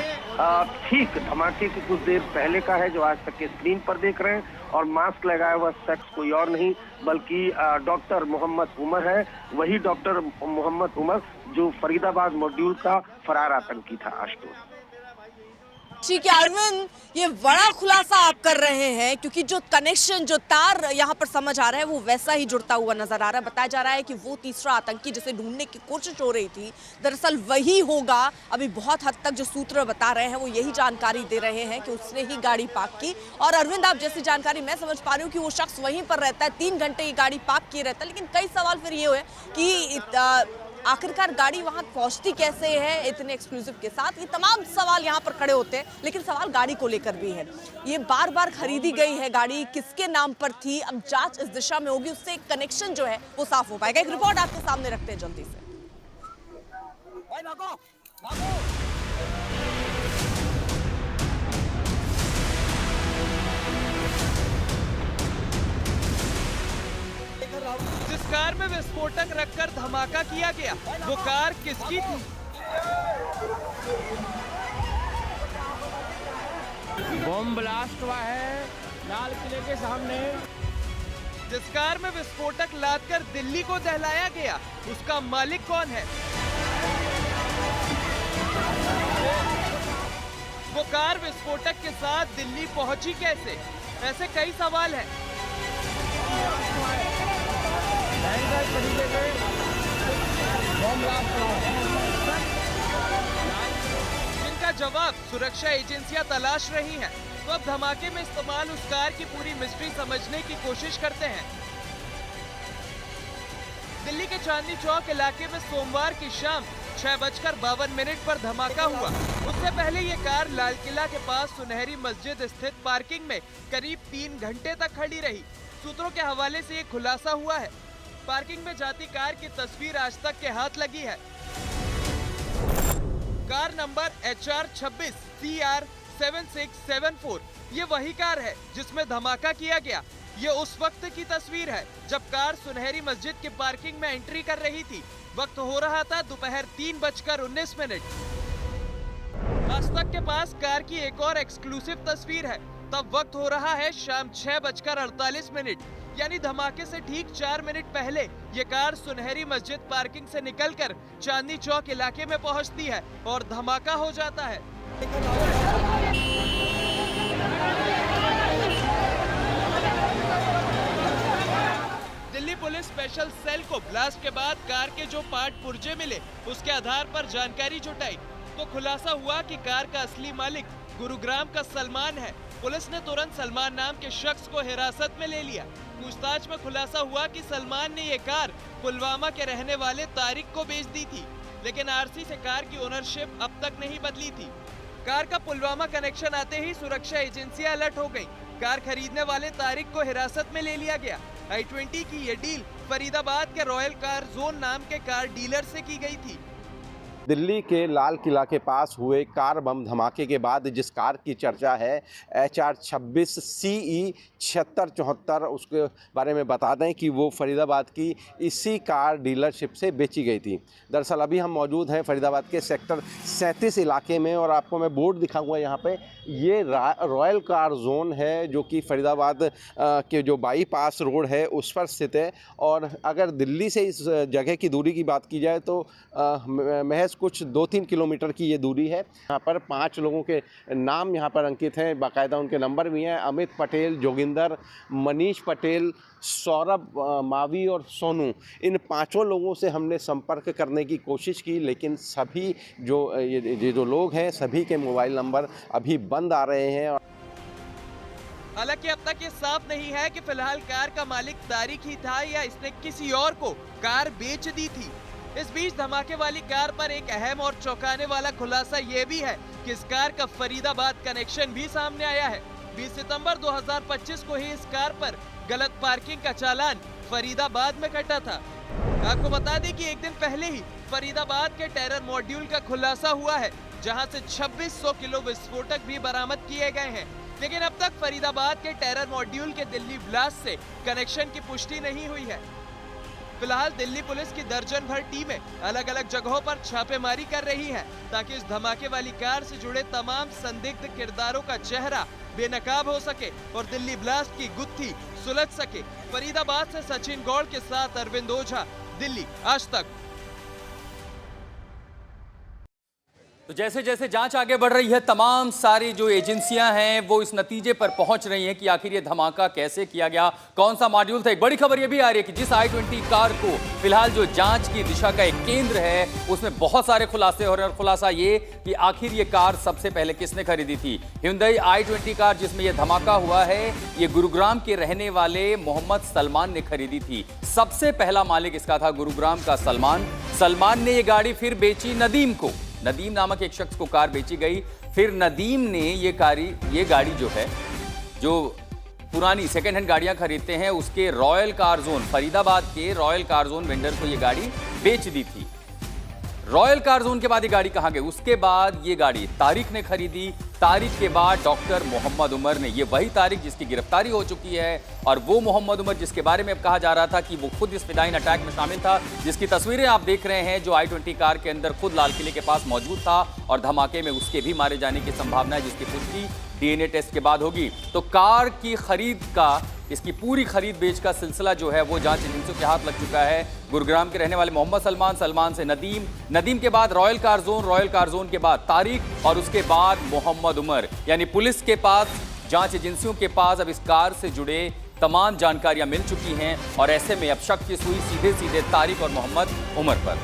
ठीक धमाके की कुछ देर पहले का है, जो आज तक के स्क्रीन पर देख रहे हैं, और मास्क लगाया हुआ शख्स कोई और नहीं बल्कि डॉक्टर मोहम्मद उमर है। वही डॉक्टर मोहम्मद उमर जो फरीदाबाद मॉड्यूल का फरार आतंकी था। आशुतोष, ठीक है अरविंद, ये बड़ा खुलासा आप कर रहे हैं क्योंकि जो कनेक्शन, जो तार यहाँ पर समझ आ रहा है वो वैसा ही जुड़ता हुआ नजर आ रहा है। बताया जा रहा है कि वो तीसरा आतंकी जिसे ढूंढने की कोशिश हो रही थी दरअसल वही होगा। अभी बहुत हद तक जो सूत्र बता रहे हैं वो यही जानकारी दे रहे हैं कि उसने ही गाड़ी पार्क की। और अरविंद, आप जैसी जानकारी मैं समझ पा रही हूँ कि वो शख्स वहीं पर रहता है, 3 घंटे ये गाड़ी पार्क किए रहता है। लेकिन कई सवाल फिर ये हुए कि आखिरकार गाड़ी वहां पहुंचती कैसे है इतने एक्सक्लूसिव के साथ। ये तमाम सवाल यहां पर खड़े होते हैं, लेकिन सवाल गाड़ी को लेकर भी है। ये बार बार खरीदी गई है गाड़ी, किसके नाम पर थी, अब जांच इस दिशा में होगी, उससे एक कनेक्शन जो है वो साफ हो पाएगा। एक रिपोर्ट आपके सामने रखते हैं जल्दी से। जिस कार में विस्फोटक रखकर धमाका किया गया वो कार किसकी थी? बम ब्लास्ट हुआ है लाल किले के सामने। जिस कार में विस्फोटक लादकर दिल्ली को दहलाया गया उसका मालिक कौन है? वो कार विस्फोटक के साथ दिल्ली पहुंची कैसे? ऐसे कई सवाल हैं। जिनका जवाब सुरक्षा एजेंसियां तलाश रही हैं। तो अब धमाके में इस्तेमाल उस कार की पूरी मिस्ट्री समझने की कोशिश करते हैं। दिल्ली के चांदनी चौक इलाके में सोमवार की शाम 6:52 पर धमाका हुआ। उससे पहले ये कार लाल किला के पास सुनहरी मस्जिद स्थित पार्किंग में करीब 3 घंटे तक खड़ी रही। सूत्रों के हवाले से ये खुलासा हुआ है। पार्किंग में जाती कार की तस्वीर आज तक के हाथ लगी है। कार नंबर HR 26 CR 7674 ये वही कार है जिसमें धमाका किया गया। ये उस वक्त की तस्वीर है जब कार सुनहरी मस्जिद की पार्किंग में एंट्री कर रही थी। वक्त हो रहा था दोपहर 3:19। आज तक के पास कार की एक और एक्सक्लूसिव तस्वीर है। तब वक्त हो रहा है शाम 6:48, यानी धमाके से ठीक 4 मिनट पहले ये कार सुनहरी मस्जिद पार्किंग से निकलकर चांदनी चौक इलाके में पहुंचती है और धमाका हो जाता है। दिल्ली पुलिस स्पेशल सेल को ब्लास्ट के बाद कार के जो पार्ट पुर्जे मिले उसके आधार पर जानकारी जुटाई तो खुलासा हुआ कि कार का असली मालिक गुरुग्राम का सलमान है। पुलिस ने तुरंत सलमान नाम के शख्स को हिरासत में ले लिया। पूछताछ में खुलासा हुआ कि सलमान ने ये कार पुलवामा के रहने वाले तारिक को बेच दी थी, लेकिन आरसी से कार की ओनरशिप अब तक नहीं बदली थी। कार का पुलवामा कनेक्शन आते ही सुरक्षा एजेंसियां अलर्ट हो गईं। कार खरीदने वाले तारिक को हिरासत में ले लिया गया। i20 की ये डील फरीदाबाद के रॉयल कार जोन नाम के कार डीलर से की गई थी। दिल्ली के लाल किला के पास हुए कार बम धमाके के बाद जिस कार की चर्चा है HR 26 CE 7674, उसके बारे में बता दें कि वो फरीदाबाद की इसी कार डीलरशिप से बेची गई थी। दरअसल अभी हम मौजूद हैं फरीदाबाद के सेक्टर 37 इलाके में और आपको मैं बोर्ड दिखाऊंगा यहाँ पे। ये रॉयल कार जोन है जो कि फरीदाबाद के जो बाईपास रोड है उस पर स्थित है। और अगर दिल्ली से इस जगह की दूरी की बात की जाए तो महज कुछ 2-3 किलोमीटर की ये दूरी है। यहाँ पर 5 लोगों के नाम यहाँ पर अंकित हैं, बाकायदा उनके नंबर भी हैं। अमित पटेल, जोगिंदर, मनीष पटेल, सौरभ मावी और सोनू, इन 5 लोगों से हमने संपर्क करने की कोशिश की, लेकिन सभी जो लोग हैं सभी के मोबाइल नंबर अभी बंद आ रहे हैं। हालांकि अब तक ये साफ नहीं है कि फिलहाल कार का मालिक तारिक ही था या इसने किसी और को कार बेच दी थी। इस बीच धमाके वाली कार पर एक अहम और चौंकाने वाला खुलासा ये भी है कि इस कार का फरीदाबाद कनेक्शन भी सामने आया है। 20 सितंबर 2025 को ही इस कार पर गलत पार्किंग का चालान फरीदाबाद में कटा था। आपको बता दें कि एक दिन पहले ही फरीदाबाद के टेरर मॉड्यूल का खुलासा हुआ है, जहां से 2600 किलो विस्फोटक भी बरामद किए गए हैं। लेकिन अब तक फरीदाबाद के टेरर मॉड्यूल के दिल्ली ब्लास्ट से कनेक्शन की पुष्टि नहीं हुई है। फिलहाल दिल्ली पुलिस की दर्जन भर टीमें अलग अलग जगहों पर छापेमारी कर रही है ताकि इस धमाके वाली कार से जुड़े तमाम संदिग्ध किरदारों का चेहरा बेनकाब हो सके और दिल्ली ब्लास्ट की गुत्थी सुलझ सके। फरीदाबाद से सचिन गौड़ के साथ अरविंद ओझा, दिल्ली आज तक। तो जैसे जैसे जांच आगे बढ़ रही है, तमाम सारी जो एजेंसियां हैं वो इस नतीजे पर पहुंच रही हैं कि आखिर ये धमाका कैसे किया गया, कौन सा मॉड्यूल था। एक बड़ी खबर ये भी आ रही है कि जिस i20 कार को फिलहाल जो जांच की दिशा का एक केंद्र है, उसमें बहुत सारे खुलासे हो रहे हैं। और खुलासा ये कि आखिर ये कार सबसे पहले किसने खरीदी थी। Hyundai i20 कार जिसमें यह धमाका हुआ है, ये गुरुग्राम के रहने वाले मोहम्मद सलमान ने खरीदी थी। सबसे पहला मालिक इसका था गुरुग्राम का सलमान ने ये गाड़ी फिर बेची नदीम को। नदीम नामक एक शख्स को कार बेची गई। फिर नदीम ने ये गाड़ी जो है, जो पुरानी सेकेंड हैंड गाड़ियां खरीदते हैं, उसके रॉयल कार जोन, फरीदाबाद के रॉयल कार जोन वेंडर को ये गाड़ी बेच दी थी। रॉयल कार जोन के बाद ये गाड़ी कहां गई? उसके बाद ये गाड़ी तारिक ने खरीदी। तारिक के बाद डॉक्टर मोहम्मद उमर ने, ये वही तारिक जिसकी गिरफ्तारी हो चुकी है और वो मोहम्मद उमर जिसके बारे में अब कहा जा रहा था कि वो खुद इस फिदाइन अटैक में शामिल था, जिसकी तस्वीरें आप देख रहे हैं, जो i20 कार के अंदर खुद लाल किले के पास मौजूद था और धमाके में उसके भी मारे जाने की संभावना है, जिसकी पुष्टि DNA टेस्ट के बाद होगी। तो कार की खरीद का, इसकी पूरी खरीद बेच का सिलसिला जो है वो जांच एजेंसियों के हाथ लग चुका है। गुरुग्राम के रहने वाले मोहम्मद सलमान से नदीम के बाद रॉयल कार जोन के बाद तारिक और उसके बाद मोहम्मद उमर। यानी पुलिस के पास, जांच एजेंसियों के पास अब इस कार से जुड़े तमाम जानकारियां मिल चुकी हैं और ऐसे में अब शक की सुई सीधे तारिक और मोहम्मद उमर पर।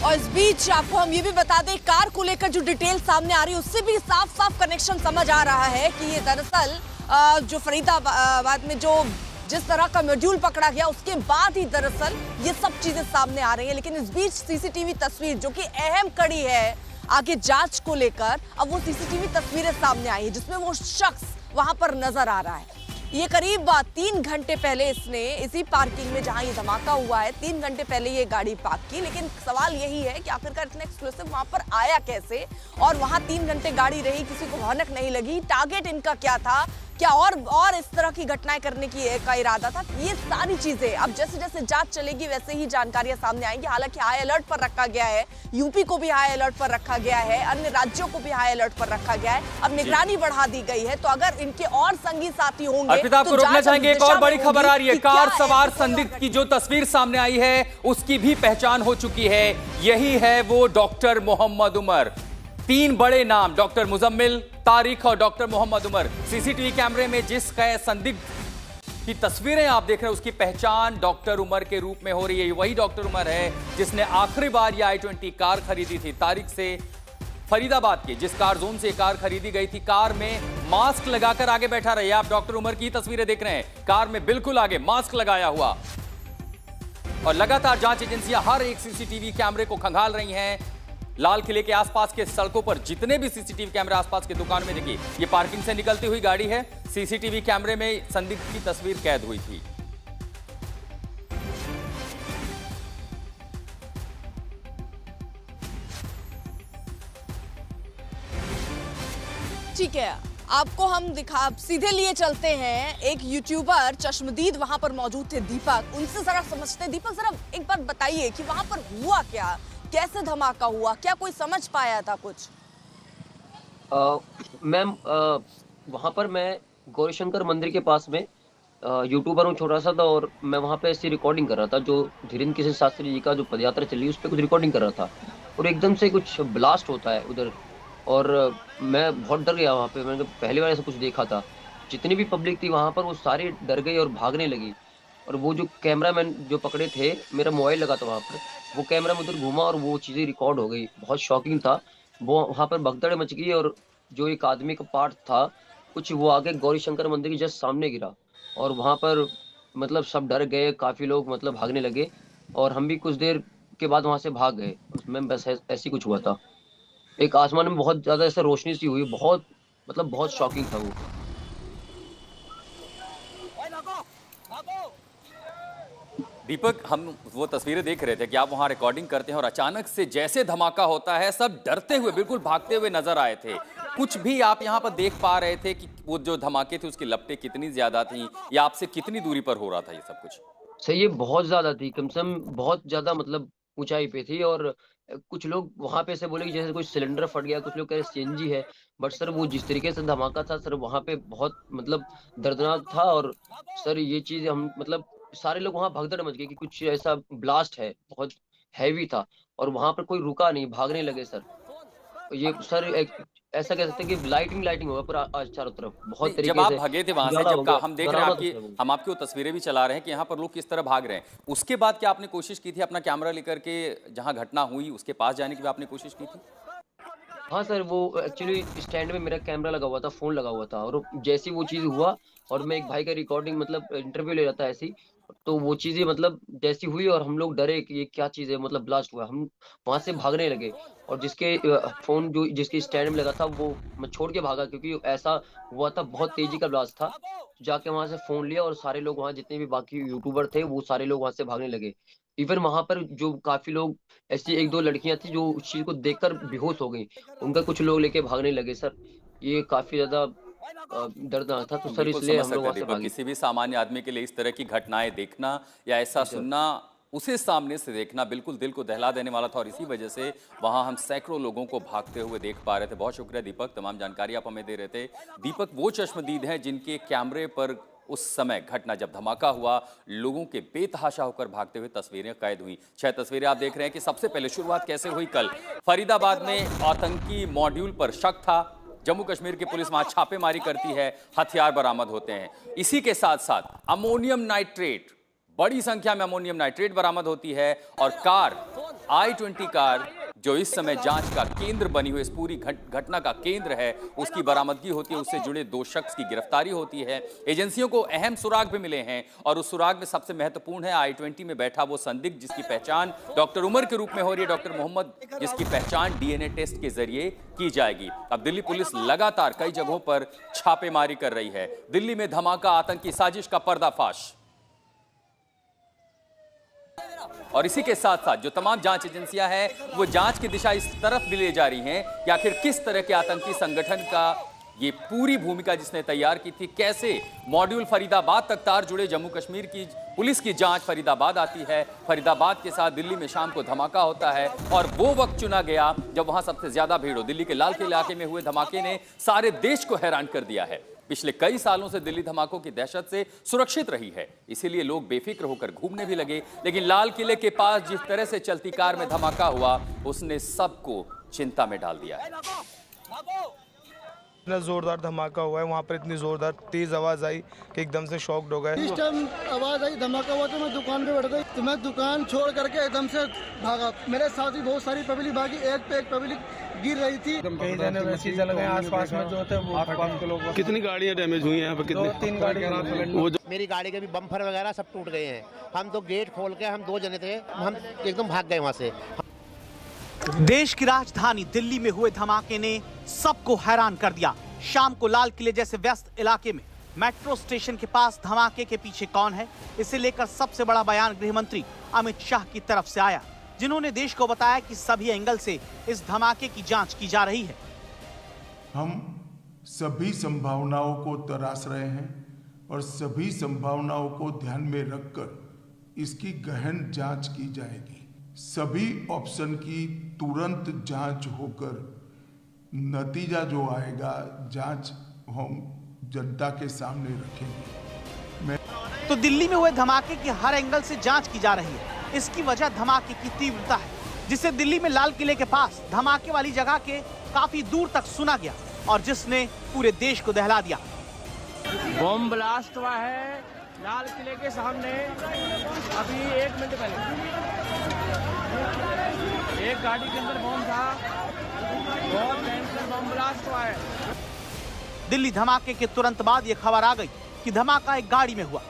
और इस बीच आपको हम ये भी बता दें, कार को लेकर जो डिटेल सामने आ रही है उससे भी साफ कनेक्शन समझ आ रहा है कि ये दरअसल जो फरीदाबाद में जिस तरह का मॉड्यूल पकड़ा गया उसके बाद ही दरअसल ये सब चीजें सामने आ रही हैं। लेकिन इस बीच सीसीटीवी तस्वीर जो कि अहम कड़ी है आगे जांच को लेकर, अब वो सीसीटीवी तस्वीरें सामने आई है जिसमें वो शख्स वहां पर नजर आ रहा है। ये करीब 3 घंटे पहले इसने इसी पार्किंग में जहां ये धमाका हुआ है 3 घंटे पहले ये गाड़ी पार्क की। लेकिन सवाल यही है कि आखिरकार इतना एक्सप्लोसिव वहां पर आया कैसे और वहां 3 घंटे गाड़ी रही, किसी को भनक नहीं लगी। टारगेट इनका क्या था, क्या और इस तरह की घटनाएं करने का इरादा था, ये सारी चीजें अब जैसे जैसे जांच चलेगी वैसे ही जानकारियां सामने आएंगी। हालांकि हाई अलर्ट पर रखा गया है, यूपी को भी हाई अलर्ट पर रखा गया है, अन्य राज्यों को भी हाई अलर्ट पर रखा गया है। अब निगरानी बढ़ा दी गई है, तो अगर इनके और संगी साथी होंगे अर्पिता, आपको रोकना चाहेंगे। एक और बड़ी खबर आ रही है, कार सवार संदिग्ध की जो तस्वीर सामने आई है उसकी भी पहचान हो चुकी है। यही है वो डॉक्टर मोहम्मद उमर। 3 बड़े नाम, डॉक्टर मुजम्मिल, तारिक और डॉक्टर मोहम्मद उमर। सीसीटीवी कैमरे में जिस संदिग्ध की तस्वीरें आप देख रहे हैं उसकी पहचान डॉक्टर उमर के रूप में हो रही है। वही डॉक्टर उमर है जिसने आखिरी बार ये i20 कार खरीदी थी तारिक से। फरीदाबाद के जिस कार जोन से कार खरीदी गई थी, कार में मास्क लगाकर आगे बैठा रहे। आप डॉक्टर उमर की तस्वीरें देख रहे हैं, कार में बिल्कुल आगे मास्क लगाया हुआ। और लगातार जांच एजेंसियां हर एक सीसीटीवी कैमरे को खंगाल रही हैं लाल किले के आसपास के सड़कों पर जितने भी सीसीटीवी कैमरे आसपास के दुकान में देखिए, ये पार्किंग से निकलती हुई गाड़ी है। सीसीटीवी कैमरे में संदिग्ध की तस्वीर कैद हुई थी। ठीक है, आपको हम सीधे लिए चलते हैं। एक यूट्यूबर चश्मदीद वहां पर मौजूद थे, दीपक, उनसे जरा समझते हैं। दीपक, जरा एक बार बताइए कि वहां पर हुआ क्या, कैसे धमाका हुआ, क्या कोई समझ पाया था कुछ? मैम, वहाँ पर मैं गौरीशंकर मंदिर के पास में यूट्यूबर हूँ, छोटा सा था, और मैं वहाँ पे ऐसी रिकॉर्डिंग कर रहा था। जो धीरेन्द्र किशोर शास्त्री जी का जो पदयात्रा चली उस पर कुछ रिकॉर्डिंग कर रहा था, और एकदम से कुछ ब्लास्ट होता है उधर, और मैं बहुत डर गया। वहाँ पे मैंने पहली बार ऐसा कुछ देखा था। जितनी भी पब्लिक थी वहाँ पर वो सारी डर गई और भागने लगी। और वो जो कैमरामैन जो पकड़े थे, मेरा मोबाइल लगा था वहाँ पर, वो कैमरा में उधर घूमा और वो चीज़ें रिकॉर्ड हो गई। बहुत शॉकिंग था वो, वहाँ पर भगदड़ मच गई। और जो एक आदमी का पार्ट था कुछ, वो आगे गौरीशंकर मंदिर के जस्ट सामने गिरा, और वहाँ पर मतलब सब डर गए, काफ़ी लोग मतलब भागने लगे, और हम भी कुछ देर के बाद वहाँ से भाग गए। उसमें बस ऐसी कुछ हुआ था। एक आसमान में बहुत ज्यादा ऐसे रोशनी सी हुई, बहुत मतलब बहुत शॉकिंग था वो। दीपक, हम वो तस्वीरें देख रहे थे कि आप वहां रिकॉर्डिंग करते हैं और अचानक से जैसे धमाका होता है सब डरते हुए, बिल्कुल भागते हुए नजर आए थे। कुछ भी आप यहां पर देख पा रहे थे कि वो जो धमाके थे उसकी लपटें कितनी ज्यादा थी, या आपसे कितनी दूरी पर हो रहा था ये सब कुछ? सही, ये बहुत ज्यादा थी, कम से कम बहुत ज्यादा मतलब ऊंचाई पे थी। और कुछ लोग वहां पे से बोले कि जैसे कोई सिलेंडर फट गया, कुछ लोग कह रहे सीएनजी है। बट सर वो जिस तरीके से धमाका था सर, वहां पे बहुत मतलब दर्दनाक था। और सर ये चीज हम मतलब सारे लोग वहां भगदड़ मच गए कि कुछ ऐसा ब्लास्ट है, बहुत हैवी था, और वहां पर कोई रुका नहीं, भागने लगे सर। ये सर ऐसा कह सकते हैं कि लाइटिंग होगा पूरा आज चारों तरफ, बहुत तरीके से। जब आप भागे थे वहां से, जब हम देख रहे हैं हम आपकी वो तस्वीरें भी चला रहे हैं कि यहाँ पर लोग किस तरह भाग रहे हैं, उसके बाद क्या आपने कोशिश की थी अपना कैमरा लेकर के जहाँ घटना हुई उसके पास जाने की भी आपने कोशिश की थी? हाँ सर, वो एक्चुअली स्टैंड में मेरा कैमरा लगा हुआ था, फोन लगा हुआ था, और जैसी वो चीज हुआ और मैं एक भाई का रिकॉर्डिंग मतलब इंटरव्यू ले रहा था ऐसी, तो वो चीजें मतलब जैसी हुई और हम लोग डरे कि ये क्या चीज है, मतलब ब्लास्ट हुआ, हम वहां से भागने लगे। और जिसके फोन जो जिसके स्टैंड में लगा था वो मैं छोड़ के भागा, क्योंकि ऐसा हुआ था, बहुत तेजी का ब्लास्ट था। जाके वहां से फोन लिया और सारे लोग वहां जितने भी बाकी यूट्यूबर थे वो सारे लोग वहां से भागने लगे। इवन वहां पर जो काफी लोग ऐसी एक दो लड़कियां थी जो उस चीज को देखकर बेहोश हो गई, उनका कुछ लोग लेके भागने लगे सर। ये काफी ज्यादा दर्दनाक था। तो सर इसलिए हम लोग वहां से भागे। किसी भी सामान्य आदमी के लिए इस तरह की घटनाएं देखना या ऐसा सुनना, उसे सामने से देखना बिल्कुल दिल को दहला देने वाला था, और इसी वजह से वहां हम सैकड़ों लोगों को भागते हुए देख पा रहे थे। बहुत शुक्रिया दीपक, तमाम जानकारी आप हमें दे रहे थे। दीपक वो चश्मदीद हैं जिनके कैमरे पर उस समय घटना जब धमाका हुआ लोगों के बेतहाशा होकर भागते हुए तस्वीरें कैद हुई। 6 तस्वीरें आप देख रहे हैं कि सबसे पहले शुरुआत कैसे हुई। कल फरीदाबाद में आतंकी मॉड्यूल पर शक था, जम्मू कश्मीर की पुलिस वहां छापेमारी करती है, हथियार बरामद होते हैं। इसी के साथ साथ अमोनियम नाइट्रेट, बड़ी संख्या में अमोनियम नाइट्रेट बरामद होती है, और कार I-20 कार जो इस समय जांच का केंद्र बनी हुई, इस पूरी घटना का केंद्र है, उसकी बरामदगी होती है। उससे जुड़े 2 शख्स की गिरफ्तारी होती है। एजेंसियों को अहम सुराग भी मिले हैं, और उस सुराग में सबसे महत्वपूर्ण है I-20 में बैठा वो संदिग्ध जिसकी पहचान डॉक्टर उमर के रूप में हो रही है, डॉक्टर मोहम्मद, जिसकी पहचान DNA टेस्ट के जरिए की जाएगी। अब दिल्ली पुलिस लगातार कई जगहों पर छापेमारी कर रही है। दिल्ली में धमाका, आतंकी साजिश का पर्दाफाश, और इसी के साथ साथ जो तमाम जांच एजेंसियां हैं वो जांच की दिशा इस तरफ भी ले जा रही हैं कि आखिर किस तरह के आतंकी संगठन का ये पूरी भूमिका जिसने तैयार की थी, कैसे मॉड्यूल फरीदाबाद तक तार जुड़े। जम्मू कश्मीर की पुलिस की जांच फरीदाबाद आती है, फरीदाबाद के साथ दिल्ली में शाम को धमाका होता है, और वो वक्त चुना गया जब वहां सबसे ज्यादा भीड़ हो। दिल्ली के लाल किले इलाके में हुए धमाके ने सारे देश को हैरान कर दिया है। पिछले कई सालों से दिल्ली धमाकों की दहशत से सुरक्षित रही है, इसीलिए लोग बेफिक्र होकर घूमने भी लगे। लेकिन लाल किले के पास जिस तरह से चलती कार में धमाका हुआ उसने सबको चिंता में डाल दिया है। इतना जोरदार धमाका हुआ है, वहाँ पर इतनी जोरदार तेज आवाज आई कि एकदम से शॉक्ड हो गए। इस टाइम आवाज आई, धमाका हुआ तो मैं दुकान पे बैठ गई, तो मैं दुकान छोड़ करके एकदम से भागा। मेरे साथ भी बहुत सारी पब्लिक भागी, एक पे एक पब्लिक गिर रही थी। कई जने वैसे जल गए, आसपास में जो थे वो आसपास के लोग। कितनी गाड़ियाँ डैमेज हुई हैं यहाँ पे? कितनी? 2-3 गाड़ियाँ। मेरी गाड़ी के भी बम्पर वगैरह सब टूट गए हैं। हम तो गेट खोल के, हम 2 जने थे, हम एकदम भाग गए वहाँ से। देश की राजधानी दिल्ली में हुए धमाके ने सबको हैरान कर दिया। शाम को लाल किले जैसे व्यस्त इलाके में मेट्रो स्टेशन के पास धमाके के पीछे कौन है, इसे लेकर सबसे बड़ा बयान गृह मंत्री अमित शाह की तरफ से आया, जिन्होंने देश को बताया कि सभी एंगल से इस धमाके की जांच की जा रही है। हम सभी संभावनाओं को तराश रहे हैं और सभी संभावनाओं को ध्यान में रखकर इसकी गहन जांच की जाएगी। सभी ऑप्शन की तुरंत जांच होकर नतीजा जो आएगा, जांच हम जनता के सामने रखेंगे। तो दिल्ली में हुए धमाके की हर एंगल से जांच की जा रही है। इसकी वजह धमाके की तीव्रता है, जिसे दिल्ली में लाल किले के पास धमाके वाली जगह के काफी दूर तक सुना गया और जिसने पूरे देश को दहला दिया। बॉम्ब ब्लास्ट हुआ है लाल किले के सामने अभी 1 मिनट पहले। एक गाड़ी के अंदर बॉम्ब था, बहुत भयंकर बॉम्ब ब्लास्ट हुआ है। दिल्ली धमाके के तुरंत बाद ये खबर आ गई कि धमाका एक गाड़ी में हुआ।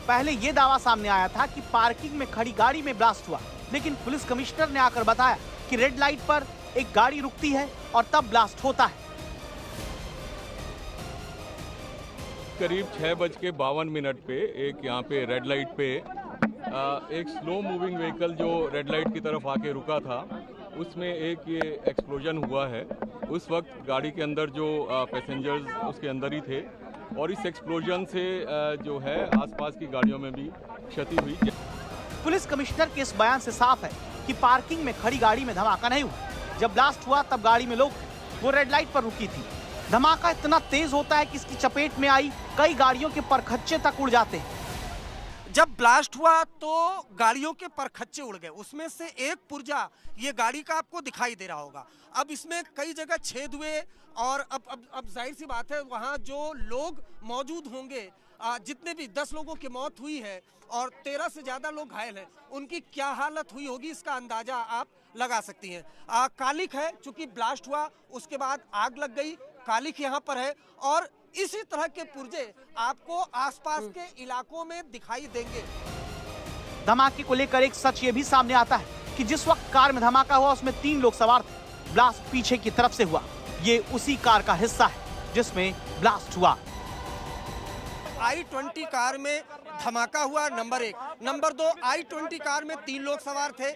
पहले ये दावा सामने आया था कि पार्किंग में खड़ी गाड़ी में ब्लास्ट हुआ, लेकिन पुलिस कमिश्नर ने आकर बताया कि रेड लाइट पर एक गाड़ी रुकती है और तब ब्लास्ट होता है। करीब 6:52 पे एक यहाँ पे रेड लाइट पे एक स्लो मूविंग व्हीकल जो रेड लाइट की तरफ आके रुका था, उसमें एक ये एक्सप्लोजन हुआ है। उस वक्त गाड़ी के अंदर जो पैसेंजर्स उसके अंदर ही थे और इस एक्सप्लोजन से जो है आसपास की गाड़ियों में भी क्षति हुई। पुलिस कमिश्नर के इस बयान से साफ है कि पार्किंग में खड़ी गाड़ी में धमाका नहीं हुआ। जब ब्लास्ट हुआ तब गाड़ी में लोग वो रेड लाइट पर रुकी थी। धमाका इतना तेज होता है कि इसकी चपेट में आई कई गाड़ियों के परखच्चे तक उड़ जाते हैं। जब ब्लास्ट हुआ तो गाड़ियों के परखच्चे उड़ गए, उसमें से एक पुर्जा ये गाड़ी का आपको दिखाई दे रहा होगा। अब इसमें कई जगह छेद हुए और अब जाहिर सी बात है वहाँ जो लोग मौजूद होंगे, जितने भी 10 लोगों की मौत हुई है और 13 से ज़्यादा लोग घायल हैं, उनकी क्या हालत हुई होगी इसका अंदाजा आप लगा सकती हैं। कालिक है, चूंकि ब्लास्ट हुआ उसके बाद आग लग गई, कालिक यहाँ पर है और इसी तरह के पुर्जे आपको आसपास के इलाकों में दिखाई देंगे। धमाके को लेकर एक सच ये भी सामने आता है कि जिस वक्त कार में धमाका हुआ उसमें 3 लोग सवार थे। ब्लास्ट पीछे की तरफ से हुआ। ये उसी कार का हिस्सा है जिसमें ब्लास्ट हुआ। i20 कार में धमाका हुआ, नंबर 1। नंबर 2, i20 कार में 3 लोग सवार थे।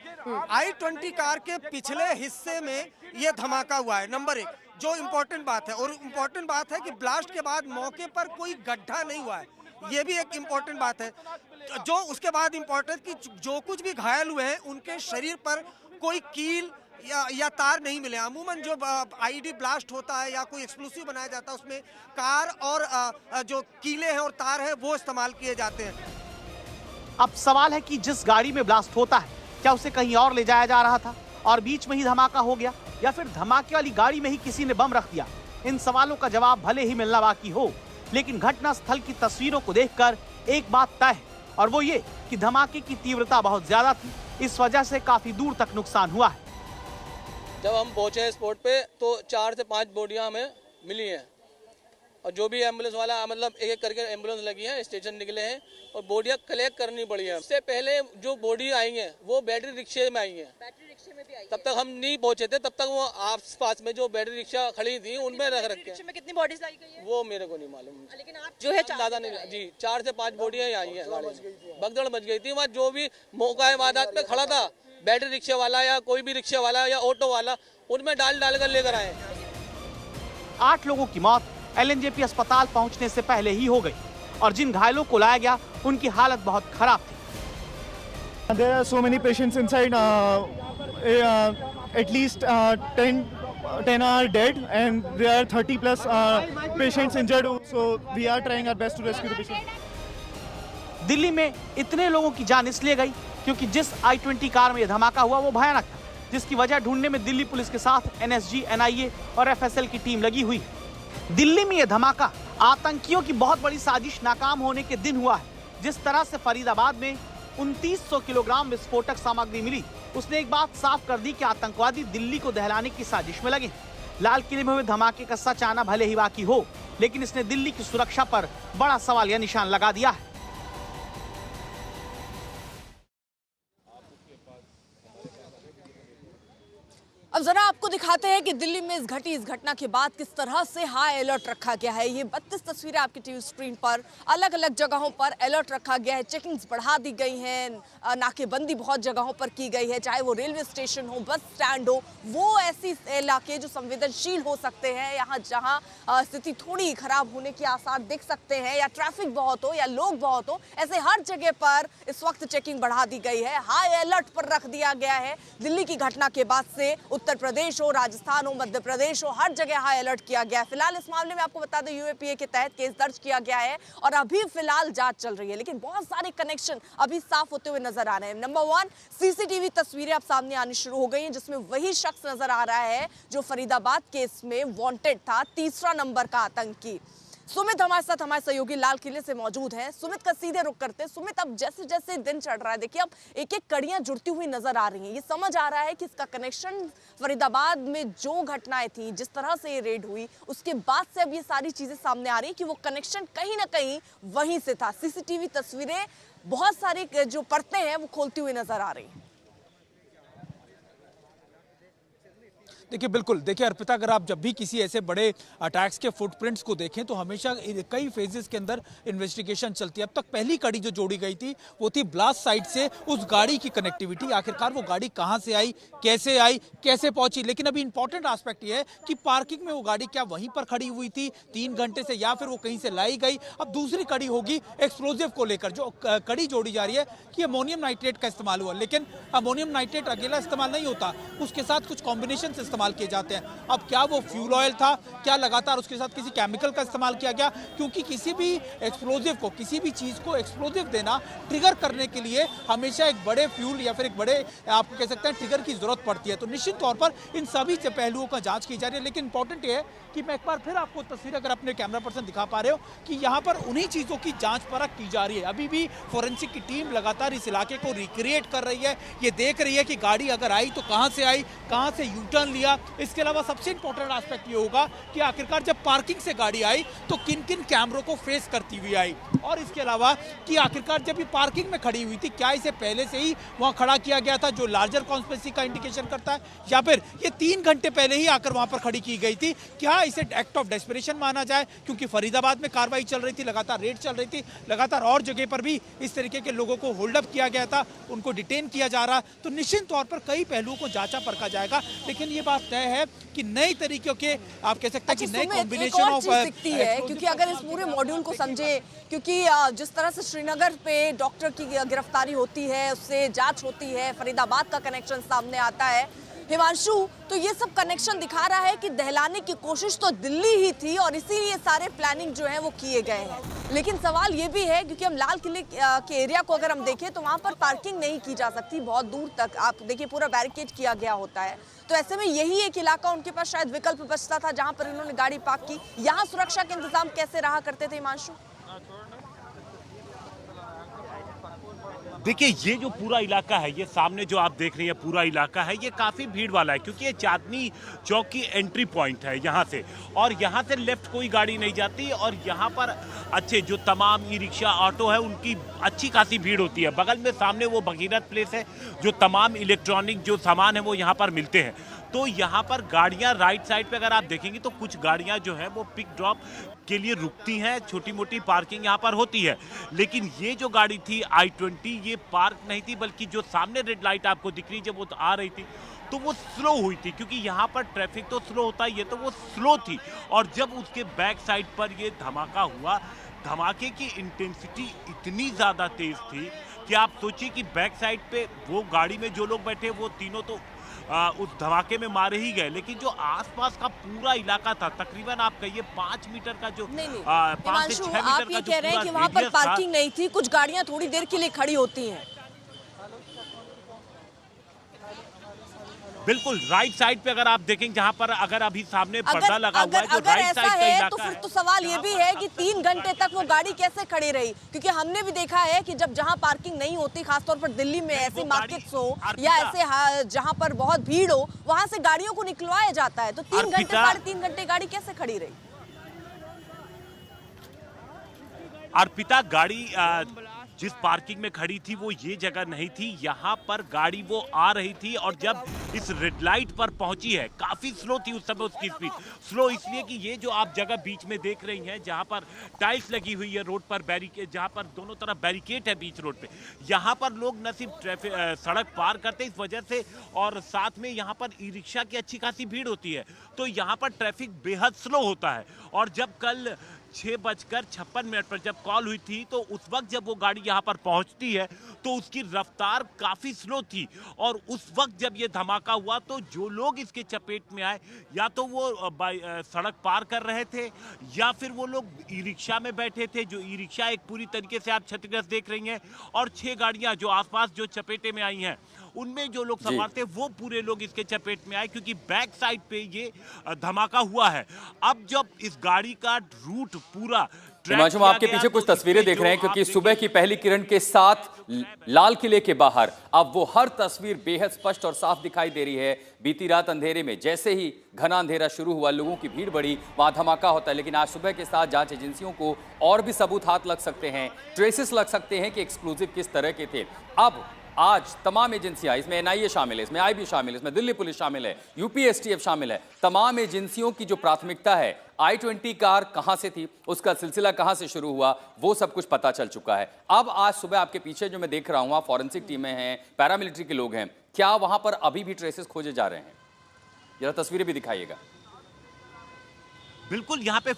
i20 कार के पिछले हिस्से में ये धमाका हुआ है, नंबर 1। जो इम्पोर्टेंट बात है, और इम्पोर्टेंट बात है कि ब्लास्ट के बाद मौके पर कोई गड्ढा नहीं हुआ है, ये भी एक इम्पोर्टेंट बात है। जो उसके बाद इम्पोर्टेंट कि जो कुछ भी घायल हुए हैं उनके शरीर पर कोई कील या तार नहीं मिले। अमूमन जो आईडी ब्लास्ट होता है या कोई एक्सप्लोसिव बनाया जाता है उसमें कार और जो कीले हैं और तार हैं वो इस्तेमाल किए जाते हैं। अब सवाल है कि जिस गाड़ी में ब्लास्ट होता है क्या उसे कहीं और ले जाया जा रहा था और बीच में ही धमाका हो गया, या फिर धमाके वाली गाड़ी में ही किसी ने बम रख दिया। इन सवालों का जवाब भले ही मिलना बाकी हो, लेकिन घटना स्थल की तस्वीरों को देखकर एक बात तय है और वो ये कि धमाके की तीव्रता बहुत ज्यादा थी। इस वजह से काफी दूर तक नुकसान हुआ है। जब हम पहुंचे स्पॉट पे तो 4 से 5 बॉडियां हमें मिली हैं और जो भी एम्बुलेंस वाला मतलब एक करके एम्बुलेंस लगी है, स्टेशन निकले हैं और बॉडियां कलेक्ट करनी पड़ी है। इससे पहले जो बॉडी आई हैं वो बैटरी रिक्शे में आई हैं। बैटरी रिक्शे में भी आई। तब तक हम नहीं पहुंचे थे, तब तक वो आस पास में जो बैटरी रिक्शा खड़ी थी उनमें रख रखे हैं। में कितनी बॉडीज लाई गई है वो मेरे को नहीं मालूम, लेकिन आप जो है ज्यादा नहीं जी 4 से 5 बॉडियां आई हैं। भगदड़ मच गई थी। वहाँ जो भी मौका वारदात पे खड़ा था, बैटरी रिक्शा वाला या कोई भी रिक्शा वाला या ऑटो वाला, उनमें डाल कर लेकर आए। 8 लोगों की मौत LNJP अस्पताल पहुंचने से पहले ही हो गई और जिन घायलों को लाया गया उनकी हालत बहुत खराब थी। There are so many patients inside. At least 10 are dead and there are 30 plus patients injured. So we are trying our best to rescue the patients. Delhi में इतने लोगों की जान इसलिए गई क्योंकि जिस i20 कार में यह धमाका हुआ वो भयानक था, जिसकी वजह ढूंढने में दिल्ली पुलिस के साथ NSG, NIA और FSL की टीम लगी हुई है। दिल्ली में यह धमाका आतंकियों की बहुत बड़ी साजिश नाकाम होने के दिन हुआ है। जिस तरह से फरीदाबाद में 2900 किलोग्राम विस्फोटक सामग्री मिली, उसने एक बात साफ कर दी कि आतंकवादी दिल्ली को दहलाने की साजिश में लगे। लाल किले में हुए धमाके का सच आना भले ही बाकी हो, लेकिन इसने दिल्ली की सुरक्षा पर बड़ा सवालिया निशान लगा दिया है। अब जरा आपको दिखाते हैं कि दिल्ली में इस घटना के बाद किस तरह से हाई अलर्ट रखा गया है। ये 32 तस्वीरें आपकी टीवी स्क्रीन पर, अलग अलग जगहों पर अलर्ट रखा गया है, चेकिंग्स बढ़ा दी गई हैं, नाकेबंदी बहुत जगहों पर की गई है, चाहे वो रेलवे स्टेशन हो, बस स्टैंड हो, वो ऐसी इलाके जो संवेदनशील हो सकते हैं, यहाँ जहाँ स्थिति थोड़ी खराब होने के आसार दिख सकते हैं, या ट्रैफिक बहुत हो या लोग बहुत हो, ऐसे हर जगह पर इस वक्त चेकिंग बढ़ा दी गई है, हाई अलर्ट पर रख दिया गया है। दिल्ली की घटना के बाद से उत्तर प्रदेश हो, राजस्थान हो, मध्य प्रदेश हो, हर जगह हाई अलर्ट किया गया है। फिलहाल इस मामले में आपको बता दें यूएपीए के तहत केस दर्ज किया गया है और अभी फिलहाल जांच चल रही है, लेकिन बहुत सारे कनेक्शन अभी साफ होते हुए नजर आ रहे हैं। नंबर 1, सीसीटीवी तस्वीरें अब सामने आनी शुरू हो गई हैं, जिसमें वही शख्स नजर आ रहा है जो फरीदाबाद केस में वांटेड था, तीसरा नंबर का आतंकी। सुमित हमारे साथ, हमारे सहयोगी लाल किले से मौजूद हैं। सुमित का सीधे रुख करते हैं। सुमित, अब जैसे जैसे दिन चढ़ रहा है, देखिए अब एक एक कड़ियां जुड़ती हुई नजर आ रही हैं। ये समझ आ रहा है कि इसका कनेक्शन फरीदाबाद में जो घटनाएं थी, जिस तरह से ये रेड हुई, उसके बाद से अब ये सारी चीजें सामने आ रही है कि वो कनेक्शन कहीं ना कहीं वहीं से था। सीसीटीवी तस्वीरें बहुत सारी जो परतें हैं वो खोलती हुई नजर आ रही है। देखिए बिल्कुल, देखिए अर्पिता, अगर आप जब भी किसी ऐसे बड़े अटैक्स के फुटप्रिंट्स को देखें तो हमेशा कई फेजेस के अंदर इन्वेस्टिगेशन चलती है। अब तक पहली कड़ी जो जोड़ी गई थी वो थी ब्लास्ट साइट से उस गाड़ी की कनेक्टिविटी, आखिरकार वो गाड़ी कहां से आई, कैसे पहुंची। लेकिन अभी इंपॉर्टेंट एस्पेक्ट ये है कि पार्किंग में वो गाड़ी क्या वहीं पर खड़ी हुई थी 3 घंटे से, या फिर वो कहीं से लाई गई। अब दूसरी कड़ी होगी एक्सप्लोजिव को लेकर, जो कड़ी जोड़ी जा रही है कि अमोनियम नाइट्रेट का इस्तेमाल हुआ, लेकिन अमोनियम नाइट्रेट अकेला इस्तेमाल नहीं होता, उसके साथ कुछ कॉम्बिनेशन इस्तेमाल किए जाते हैं। अब क्या वो फ्यूल ऑयल था, क्या लगातार उसके साथ किसी केमिकल का इस्तेमाल किया गया, क्योंकि किसी भी एक्सप्लोजिव को, किसी भी चीज को एक्सप्लोजिव देना, ट्रिगर करने के लिए हमेशा एक बड़े फ्यूल या फिर एक बड़े आप कह सकते हैं ट्रिगर की जरूरत पड़ती है। तो निश्चित तौर पर इन सभी पहलुओं का जांच की जा रही है। लेकिन इंपॉर्टेंट ये है कि मैं एक बार फिर आपको तस्वीर, अगर अपने कैमरा पर्सन दिखा पा रहे हो, कि यहाँ पर उन्हीं चीजों की जांच परख की जा रही है। अभी भी फोरेंसिक की टीम लगातार इस इलाके को रिक्रिएट कर रही है, ये देख रही है कि गाड़ी अगर आई तो कहां से आई, कहां से यू टर्न लिया। इसके अलावा सबसे इंपॉर्टेंट एस्पेक्ट ये होगा कि आखिरकार जब पार्किंग से गाड़ी आई तो किन किन कैमरों को फेस करती हुई आई, और इसके अलावा कि आखिरकार जब ये पार्किंग में खड़ी हुई थी क्या इसे पहले से ही वहां खड़ा किया गया था, जो लार्जर कॉन्स्पिरेसी का इंडिकेशन करता है, या फिर ये 3 घंटे पहले ही आकर वहां पर खड़ी की गई थी। क्या इसे एक्ट ऑफ डेस्परेशन माना जाए, क्योंकि फरीदाबाद में कार्रवाई चल रही थी, लगातार रेड चल रही थी, लगातार और जगह पर भी इस तरीके के लोगों को होल्ड अप किया गया था, उनको डिटेन किया जा रहा। तो निश्चित तौर पर कई पहलुओं को जांचा परखा जाएगा। लेकिन ये बात तय है कि नई तरीके के आप कह सकते हैं कि नए कॉम्बिनेशन ऑफ दिखती है, क्योंकि अगर इस पूरे मॉड्यूल को समझे, क्योंकि जिस तरह से श्रीनगर पे डॉक्टर की गिरफ्तारी होती है, उससे जांच होती है, फरीदाबाद का कनेक्शन सामने आता है, हिमांशु, तो ये सब कनेक्शन दिखा रहा है कि दहलाने की कोशिश तो दिल्ली ही थी और इसीलिए सारे प्लानिंग जो है वो किए गए हैं। लेकिन सवाल ये भी है, क्योंकि हम लाल किले के एरिया को अगर हम देखें तो वहां पर पार्किंग नहीं की जा सकती, बहुत दूर तक आप देखिए पूरा बैरिकेड किया गया होता है। तो ऐसे में यही एक इलाका उनके पास शायद विकल्प बचता था जहां पर इन्होंने गाड़ी पार्क की। यहाँ सुरक्षा के इंतजाम कैसे रहा करते थे हिमांशु? देखिए ये जो पूरा इलाका है, ये सामने जो आप देख रही हैं पूरा इलाका है, ये काफ़ी भीड़ वाला है, क्योंकि ये चांदनी चौक की एंट्री पॉइंट है यहाँ से, और यहाँ से लेफ्ट कोई गाड़ी नहीं जाती, और यहाँ पर अच्छे जो तमाम ई रिक्शा ऑटो है उनकी अच्छी खासी भीड़ होती है। बगल में सामने वो भगीरथ प्लेस है, जो तमाम इलेक्ट्रॉनिक जो सामान है वो यहाँ पर मिलते हैं। तो यहाँ पर गाड़ियाँ राइट साइड पे अगर आप देखेंगे तो कुछ गाड़ियाँ जो है वो पिक ड्रॉप के लिए रुकती हैं, छोटी मोटी पार्किंग यहाँ पर होती है। लेकिन ये जो गाड़ी थी I-20, ये पार्क नहीं थी, बल्कि जो सामने रेड लाइट आपको दिख रही, जब वो आ रही थी तो वो स्लो हुई थी, क्योंकि यहाँ पर ट्रैफिक तो स्लो होता ही है, तो वो स्लो थी। और जब उसके बैक साइड पर ये धमाका हुआ, धमाके की इंटेंसिटी इतनी ज़्यादा तेज़ थी कि आप सोचिए कि बैक साइड पे वो गाड़ी में जो लोग बैठे वो तीनों तो उस धमाके में मारे ही गए, लेकिन जो आसपास का पूरा इलाका था, तकरीबन आप कहिए 5 मीटर का जो 5 से 6 मीटर आप ये कह रहे हैं कि वहां पर पार्किंग नहीं थी, कुछ गाड़ियां थोड़ी देर के लिए खड़ी होती हैं। बिल्कुल राइट साइड पे अगर आप देखेंगे, जहां पर अगर अभी सामने पर्दा लगा हुआ है, जो राइट साइड का इलाका तो फिर तो सवाल ये भी है कि 3 घंटे तक वो गाड़ी कैसे खड़ी रही, क्योंकि हमने भी देखा है कि जब जहां पार्किंग नहीं होती, खासतौर पर दिल्ली में ऐसे मार्केट्स हो या ऐसे जहां पर बहुत भीड़ हो, वहां से गाड़ियों को निकलवाया जाता है। तो 3 घंटे 3.5 घंटे गाड़ी कैसे खड़ी रही? अर्पिता, गाड़ी जिस पार्किंग में खड़ी थी वो ये जगह नहीं थी, यहाँ पर गाड़ी वो आ रही थी और जब इस रेड लाइट पर पहुंची है, काफी स्लो थी उस समय उसकी स्पीड। स्लो इसलिए कि ये जो आप जगह बीच में देख रही हैं जहाँ पर टाइल्स लगी हुई है रोड पर, बैरिकेड, जहाँ पर दोनों तरफ बैरिकेड है बीच रोड पे, यहाँ पर लोग न सिर्फ ट्रैफिक सड़क पार करते इस वजह से, और साथ में यहाँ पर ई रिक्शा की अच्छी खासी भीड़ होती है, तो यहाँ पर ट्रैफिक बेहद स्लो होता है। और जब कल 6:56 पर जब कॉल हुई थी तो उस वक्त जब वो गाड़ी यहाँ पर पहुँचती है तो उसकी रफ्तार काफ़ी स्लो थी, और उस वक्त जब ये धमाका हुआ तो जो लोग इसके चपेट में आए या तो वो सड़क पार कर रहे थे या फिर वो लोग ई रिक्शा में बैठे थे, जो ई रिक्शा एक पूरी तरीके से आप क्षतिग्रस्त देख रही हैं, और 6 गाड़ियाँ जो आसपास जो चपेटे में आई हैं उनमें जो लोग सवार थे वो पूरे लोग इसके चपेट में आए, क्योंकि बैक साइड पे ये धमाका हुआ है। अब जब इस गाड़ी का रूट पूरा हिमांशु, हम आपके पीछे कुछ तस्वीरें देख रहे हैं क्योंकि सुबह की पहली किरण के साथ लाल किले के बाहर अब वो हर तस्वीर बेहद स्पष्ट और साफ दिखाई दे रही है। बीती रात अंधेरे में जैसे ही घना अंधेरा शुरू हुआ, लोगों की भीड़ बढ़ी, वहां धमाका होता है, लेकिन आज सुबह के साथ जांच एजेंसियों को और भी सबूत हाथ लग सकते हैं, ट्रेसेस लग सकते हैं कि एक्सप्लोजिव किस तरह के थे। अब आज तमाम एजेंसियां, इसमें एनआईए शामिल है, इसमें आईबी शामिल है, इसमें दिल्ली पुलिस शामिल है, यूपी एसटीएफ शामिल है, तमाम एजेंसियों की जो प्राथमिकता है i20 कार कहां से थी, उसका सिलसिला कहां से शुरू हुआ, वो सब कुछ पता चल चुका है। अब आज सुबह आपके पीछे जो मैं देख रहा हूं, फॉरेंसिक टीमें हैं, पैरामिलिट्री के लोग हैं, क्या वहां पर अभी भी ट्रेसेस खोजे जा रहे हैं? जरा तस्वीरें भी दिखाइएगा। बिल्कुल, यहाँ पे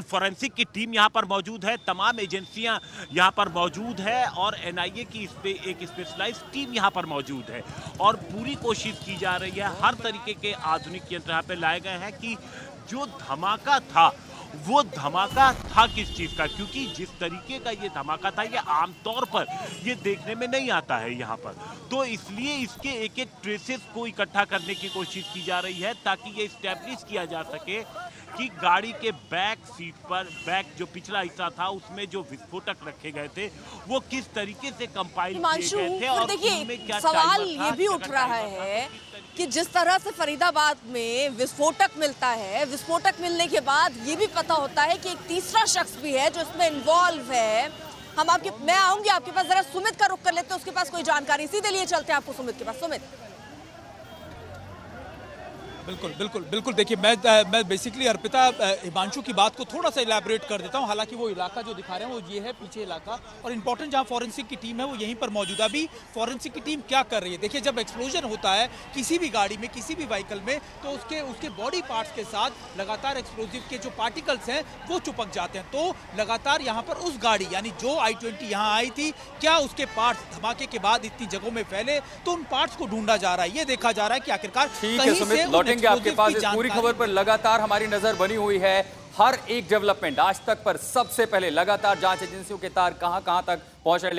फॉरेंसिक की टीम यहाँ पर मौजूद है, तमाम एजेंसियां यहाँ पर मौजूद है और एनआईए की इस पे एक स्पेशलाइज्ड टीम यहाँ पर मौजूद है, और पूरी कोशिश की जा रही है, हर तरीके के आधुनिक यंत्र यहाँ पे लाए गए हैं कि जो धमाका था वो धमाका था किस चीज का, क्योंकि जिस तरीके का ये धमाका था ये आमतौर पर ये देखने में नहीं आता है यहाँ पर, तो इसलिए इसके एक एक ट्रेसेस को इकट्ठा करने की कोशिश की जा रही है ताकि ये इस्टेब्लिश किया जा सके कि गाड़ी के बैक सीट पर, बैक जो पिछला हिस्सा था उसमें जो विस्फोटक रखे गए थे वो किस तरीके से कंपाइल किए गए थे, और देखिए सवाल ये भी उठ रहा है कि जिस तरह से फरीदाबाद में विस्फोटक मिलता है, विस्फोटक मिलने के बाद ये भी पता होता है कि एक तीसरा शख्स भी है जो इसमें इन्वॉल्व है। मैं आऊंगी आपके पास, जरा सुमित का रुख कर लेते हैं, उसके पास कोई जानकारी, सीधे लिए चलते हैं आपको सुमित के पास। सुमित। बिल्कुल देखिए, मैं बेसिकली अर्पिता हिमांशु की बात को थोड़ा सा इलैबोरेट कर देता हूं। हालांकि वो इलाका जो दिखा रहे हैं वो ये है पीछे इलाका, और इंपॉर्टेंट जहां फॉरेंसिक की टीम है वो यहीं पर मौजूदा भी। फॉरेंसिक की टीम क्या कर रही है, देखिए जब एक्सप्लोजन होता है किसी भी गाड़ी में, किसी भी व्हीकल में, तो उसके बॉडी पार्ट्स के साथ लगातार एक्सप्लोजिव के जो पार्टिकल्स हैं वो चिपक जाते हैं। तो लगातार यहाँ पर उस गाड़ी यानी जो i20 यहाँ आई थी, क्या उसके पार्ट्स धमाके के बाद इतनी जगहों में फैले, तो उन पार्ट्स को ढूंढा जा रहा है। ये देखा जा रहा है कि आखिरकार कहीं से आपके पास इस पूरी खबर पर लगातार हमारी नजर बनी हुई है। हर एक डेवलपमेंट आज तक पर सबसे पहले लगातार जांच एजेंसियों के तार कहां तक पहुंच रहे हैं।